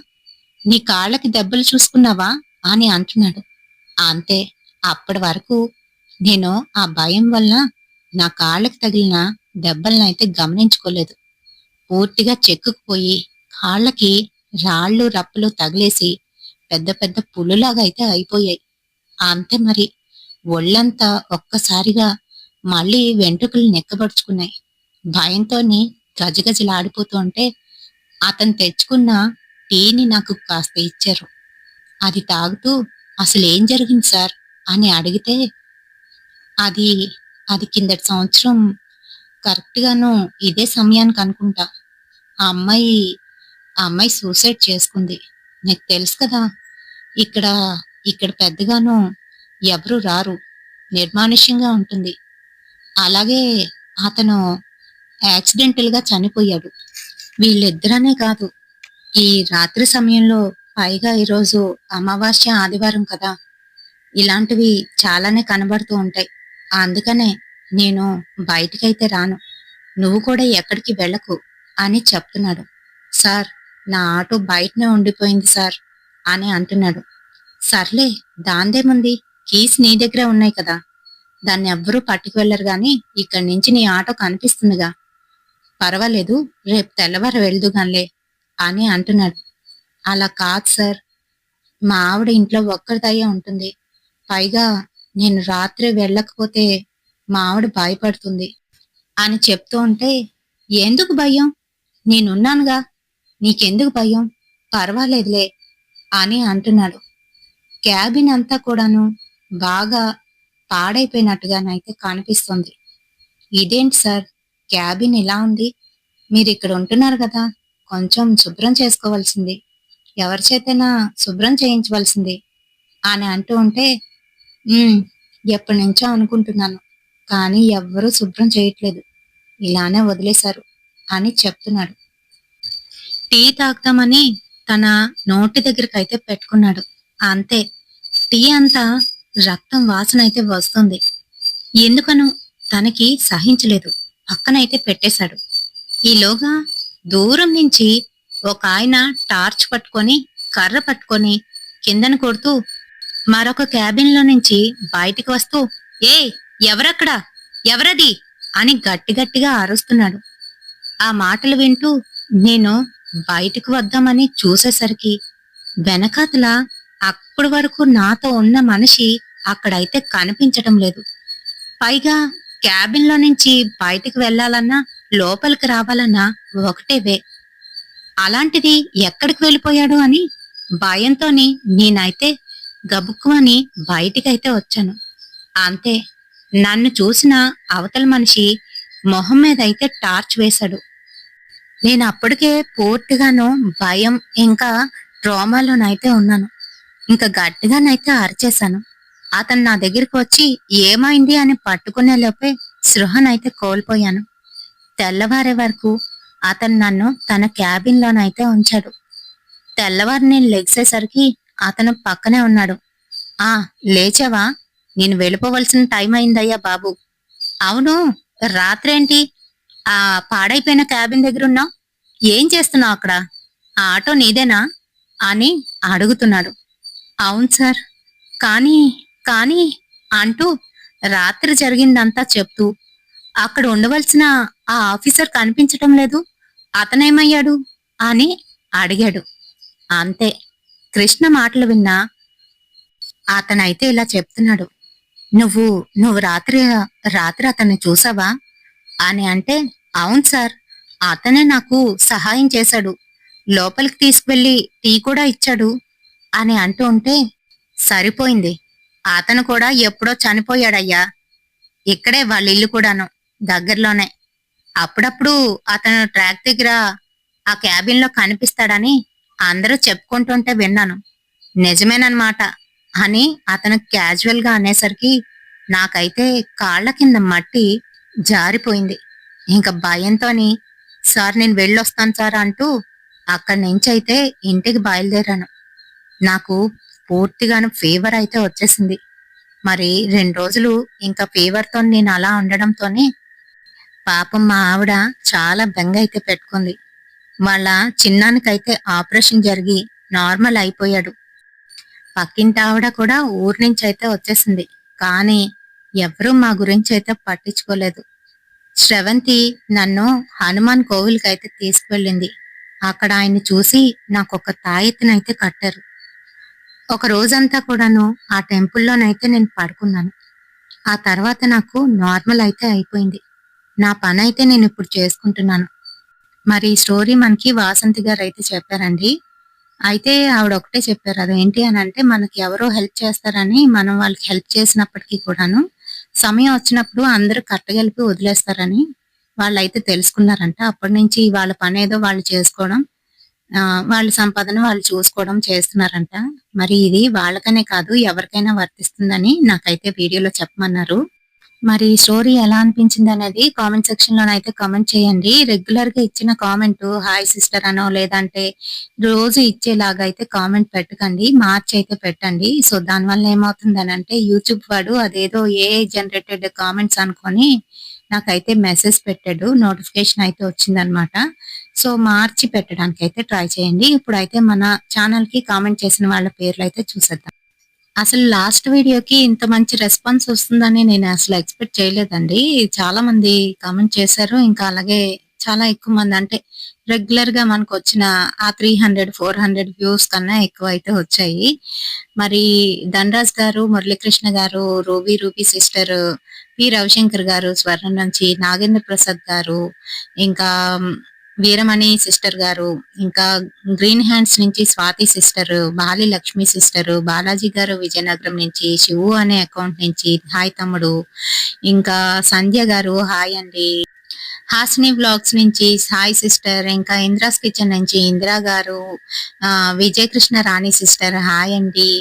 నీ కాళ్ళకి దెబ్బలు చూసుకున్నావా? అని అంటున్నాడు. అంతే. అప్పటి వరకు నేను ఆ భయం వల్ల నా కాళ్ళకి తగిలిన దెబ్బలనైతే గమనించుకోలేదు. పూర్తిగా చెక్కుకుపోయి, కాళ్ళకి రాళ్ళు, రప్పలు తగిలేసి పెద్ద పెద్ద పులులాగా అయితే అయిపోయాయి. అంతే మరి. ఒళ్ళంతా ఒక్కసారిగా మళ్ళీ వెంట్రుకలు నెక్కబడుచుకున్నాయి. భయంతోని గజగజలాడిపోతూ ఉంటే అతను తెచ్చుకున్న టీని నాకు కాస్త ఇచ్చారు. అది తాగుతూ అసలేం జరిగింది సార్ అని అడిగితే అది అది కిందటి సంవత్సరం కరెక్ట్‌గాను ఇదే సమయానికి అనుకుంటా. ఆ అమ్మాయి ఆ అమ్మాయి సూసైడ్ చేసుకుంది. నీకు తెలుసు కదా! ఇక్కడ ఇక్కడ పెద్దగాను ఎవరు రారు. నిర్మానుష్యంగా ఉంటుంది. అలాగే అతను యాక్సిడెంటల్‌గా చనిపోయాడు. వీళ్ళిద్దరనే కాదు. ఈ రాత్రి సమయంలో పైగా ఈరోజు అమావాస్య, ఆదివారం కదా! ఇలాంటివి చాలానే కనబడుతూ ఉంటాయి. అందుకనే నేను బయటికైతే రాను. నువ్వు కూడా ఎక్కడికి వెళ్ళకు అని చెప్తున్నాడు. సార్ నా ఆటో బయటనే ఉండిపోయింది సార్ అని అంటున్నాడు. సర్లే దాందేముంది కీస్ నీ దగ్గరే ఉన్నాయి కదా! దాన్నెవ్వరూ పట్టుకు వెళ్లరు గాని ఇక్కడి నుంచి నీ ఆటో కనిపిస్తుందిగా. పర్వాలేదు రేపు తెల్లవారి వెళ్దుగానిలే అని అంటున్నాడు. అలా కాదు సార్. మా ఆవిడ ఇంట్లో ఒక్కరిదయ్యే ఉంటుంది. పైగా నేను రాత్రి వెళ్ళకపోతే మా ఆవిడ భయపడుతుంది అని చెప్తూ ఉంటే, ఎందుకు భయం? నేనున్నానుగా. నీకెందుకు భయం? పర్వాలేదులే అని అంటున్నాడు. క్యాబిన్ అంతా కూడాను బాగా పాడైపోయినట్టుగానైతే కనిపిస్తుంది. ఇదేంటి సార్ క్యాబిన్ ఇలా ఉంది? మీరిక్కడ ఉంటున్నారు కదా! కొంచెం శుభ్రం చేసుకోవాల్సింది. ఎవరి చేతైనా శుభ్రం చేయించవలసింది అని అంటూ ఉంటే, "హ్మ్. ఎప్పటినుంచో అనుకుంటున్నాను. కానీ ఎవ్వరూ శుభ్రం చేయట్లేదు. ఇలానే వదిలేశారు అని చెప్తున్నాడు. టీ తాగుతామని తన నోటి దగ్గరకైతే పెట్టుకున్నాడు. అంతే, టీ అంతా రక్తం వాసన అయితే వస్తుంది. ఎందుకనో తనకి సహించలేదు. పక్కనైతే పెట్టేశాడు. ఈలోగా దూరం నుంచి ఒక ఆయన టార్చ్ పట్టుకొని కర్ర పట్టుకొని కిందన కొడుతూ మరొక క్యాబిన్ లో నుంచి బయటికి వస్తూ, ఏ ఎవరక్కడా, ఎవరది అని గట్టి గట్టిగా అరుస్తున్నాడు. ఆ మాటలు వింటూ నేను బయటకు వద్దామని చూసేసరికి వెనకాతల అప్పటి వరకు నాతో ఉన్న మనిషి అక్కడైతే కనిపించటం లేదు. పైగా క్యాబిన్ లో నుంచి బయటికి వెళ్లాలన్నా లోపలికి రావాలన్నా ఒకటే వే. అలాంటిది ఎక్కడికి వెళ్ళిపోయాడు అని భయంతోని నేనైతే గబుక్కుమని బయటికైతే వచ్చాను. అంతే, నన్ను చూసిన అవతల మనిషి మొహం మీద అయితే టార్చ్ వేశాడు. నేను అప్పటికే పూర్తిగాను భయం ఇంకా ట్రామాలోనైతే ఉన్నాను. ఇంకా గట్టిగానైతే అరిచేశాను. అతను నా దగ్గరికి వచ్చి ఏమైంది అని పట్టుకునే లోపే స్పృహనైతే కోల్పోయాను. తెల్లవారే వరకు అతను నన్ను తన క్యాబిన్ లోనైతే ఉంచాడు. తెల్లవారు నేను లెగిసేసరికి అతను పక్కనే ఉన్నాడు. ఆ లేచావా? నేను వెళ్ళిపోవలసిన టైం అయిందయ్యా బాబు. అవును, రాత్రేంటి ఆ పాడైపోయిన క్యాబిన్ దగ్గర ఉన్నావు? ఏం చేస్తున్నావు అక్కడ? ఆ ఆటో నీదేనా అని అడుగుతున్నాడు. అవును సార్, కానీ కానీ అంటూ రాత్రి జరిగిందంతా చెప్తూ అక్కడ ఉండవలసిన ఆ ఆఫీసర్ కనిపించటం లేదు, అతనేమయ్యాడు అని అడిగాడు. అంతే, కృష్ణ మాటలు విన్నా అతనైతే ఇలా చెప్తున్నాడు. నువ్వు నువ్వు రాత్రి రాత్రి అతన్ని చూసావా అని అంటే, అవును సార్, అతనే నాకు సహాయం చేశాడు, లోపలికి తీసుకువెళ్ళి టీ కూడా ఇచ్చాడు అని అంటూ ఉంటే, సరిపోయింది, అతను కూడా ఎప్పుడో చనిపోయాడయ్యా. ఇక్కడే వాళ్ళ ఇల్లు కూడాను దగ్గరలోనే. అప్పుడప్పుడు అతను ట్రాక్ దగ్గర ఆ క్యాబిన్ లో కనిపిస్తాడని అందరూ చెప్పుకుంటుంటే విన్నాను. నిజమేనన్నమాట అని అతను క్యాజువల్ గా అనేసరికి నాకైతే కాళ్ళ కింద మట్టి జారిపోయింది. ఇంకా భయంతోని సార్ నేను వెళ్ళొస్తాను సార్ అంటూ అక్కడి నుంచి అయితే ఇంటికి బయలుదేరాను. నాకు పూర్తిగాను ఫీవర్ అయితే వచ్చేసింది. మరి 2 రోజులు ఇంకా ఫీవర్ తో నేను అలా ఉండడంతోనే పాపం మా ఆవిడ చాలా బెంగ అయితే పెట్టుకుంది. వాళ్ళ చిన్నానికైతే ఆపరేషన్ జరిగి నార్మల్ అయిపోయాడు. పక్కింటి ఆవిడ కూడా ఊరి నుంచి అయితే వచ్చేసింది. కానీ ఎవరూ మా గురించి అయితే పట్టించుకోలేదు. శ్రవంతి నన్ను హనుమాన్ కోవిల్కి అయితే తీసుకువెళ్ళింది. అక్కడ ఆయన్ని చూసి నాకు ఒక తాయెత్తునైతే కట్టారు. ఒక రోజంతా కూడాను ఆ టెంపుల్లోనైతే నేను పడుకున్నాను. ఆ తర్వాత నాకు నార్మల్ అయితే అయిపోయింది. నా పని అయితే నేను ఇప్పుడు చేసుకుంటున్నాను. మరి ఈ స్టోరీ మనకి వాసంతి గారు అయితే చెప్పారండి. అయితే ఆవిడ ఒకటే చెప్పారు, అదేంటి అని అంటే మనకి ఎవరో హెల్ప్ చేస్తారని మనం వాళ్ళకి హెల్ప్ చేసినప్పటికీ కూడాను సమయం వచ్చినప్పుడు అందరూ కట్టగలిపి వదిలేస్తారని వాళ్ళైతే తెలుసుకున్నారంట. అప్పటి నుంచి వాళ్ళ పని ఏదో వాళ్ళు చేసుకోవడం, వాళ్ళ సంపాదన వాళ్ళు చూసుకోవడం చేస్తున్నారంట. మరి ఇది వాళ్ళకనే కాదు ఎవరికైనా వర్తిస్తుందని నాకైతే వీడియోలో చెప్పమన్నారు. మరి ఈ స్టోరీ ఎలా అనిపించింది అనేది కామెంట్ సెక్షన్ లోనైతే కామెంట్ చేయండి. రెగ్యులర్ గా ఇచ్చిన కామెంట్ హాయ్ సిస్టర్ అనో లేదంటే రోజు ఇచ్చేలాగా అయితే కామెంట్ పెట్టకండి, మార్చి అయితే పెట్టండి. సో దానివల్ల ఏమవుతుందని అంటే యూట్యూబ్ వాడు అదేదో ఏఐ జనరేటెడ్ కామెంట్స్ అనుకొని నాకైతే మెసేజ్ పెట్టాడు, నోటిఫికేషన్ అయితే వచ్చిందనమాట. సో మార్చి పెట్టడానికి అయితే ట్రై చేయండి. ఇప్పుడైతే మన ఛానల్ కి కామెంట్ చేసిన వాళ్ళ పేర్లు అయితే చూసేద్దాం. అసలు లాస్ట్ వీడియోకి ఇంత మంచి రెస్పాన్స్ వస్తుందని నేను అసలు ఎక్స్పెక్ట్ చేయలేదండి. చాలా మంది కామెంట్ చేశారు. ఇంకా అలాగే చాలా ఎక్కువ మంది అంటే రెగ్యులర్ గా మనకు వచ్చిన ఆ 300, 400 వ్యూస్ కన్నా ఎక్కువ అయితే వచ్చాయి. మరి ధనరాజ్ గారు, మురళీకృష్ణ గారు, రూబీ సిస్టర్, పి రవిశంకర్ గారు స్వర్ణం నుంచి, నాగేంద్ర ప్రసాద్ గారు, ఇంకా వీరమణి సిస్టర్ గారు, ఇంకా గ్రీన్ హ్యాండ్స్ నుంచి Swathi sister, Bali Lakshmi sister, Balaji గారు విజయనగరం నుంచి, శివు అనే అకౌంట్ నుంచి హాయ్ తమ్ముడు, ఇంకా సంధ్య గారు హాయ్ అండి, హాసిని వ్లాగ్స్ నుంచి సాయి సిస్టర్, ఇంకా ఇంద్రాస్ కిచెన్ నుంచి ఇందిరా గారు, విజయకృష్ణ రాణి సిస్టర్ హాయ్ అండి,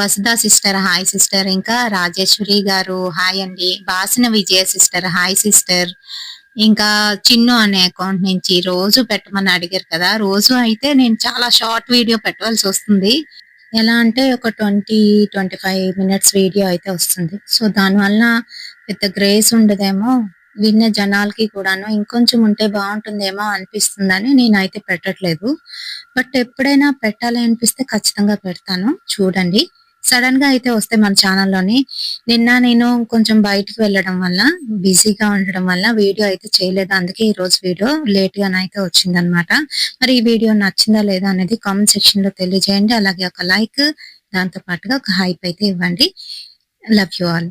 వసుధ సిస్టర్ హాయ్ సిస్టర్, ఇంకా రాజేశ్వరి గారు హాయ్ అండి, బాసిన విజయ సిస్టర్ హాయ్ సిస్టర్, ఇంకా చిన్ను అనే అకౌంట్ నుంచి రోజు పెట్టమని అడిగారు కదా, రోజు అయితే నేను చాలా షార్ట్ వీడియో పెట్టవలసి వస్తుంది. ఎలా అంటే ఒక 25 మినిట్స్ వీడియో అయితే వస్తుంది. సో దానివల్ల పెద్ద గ్రేస్ ఉండదేమో, విన్న జనాలకి కూడాను ఇంకొంచెం ఉంటే బాగుంటుందేమో అనిపిస్తుందని నేనైతే పెట్టట్లేదు. బట్ ఎప్పుడైనా పెట్టాలి అనిపిస్తే ఖచ్చితంగా పెడతాను, చూడండి. సడన్ గా అయితే వస్తాయి మన ఛానల్లోని. నిన్న నేను కొంచెం బయటికి వెళ్ళడం వల్ల, బిజీగా ఉండడం వల్ల వీడియో అయితే చేయలేదు. అందుకే ఈ రోజు వీడియో లేట్ గానైతే వచ్చిందనమాట. మరి ఈ వీడియో నచ్చిందా లేదా అనేది కామెంట్ సెక్షన్ లో తెలియజేయండి. అలాగే ఒక లైక్, దాంతో పాటుగా ఒక హైప్ అయితే ఇవ్వండి. Love you all.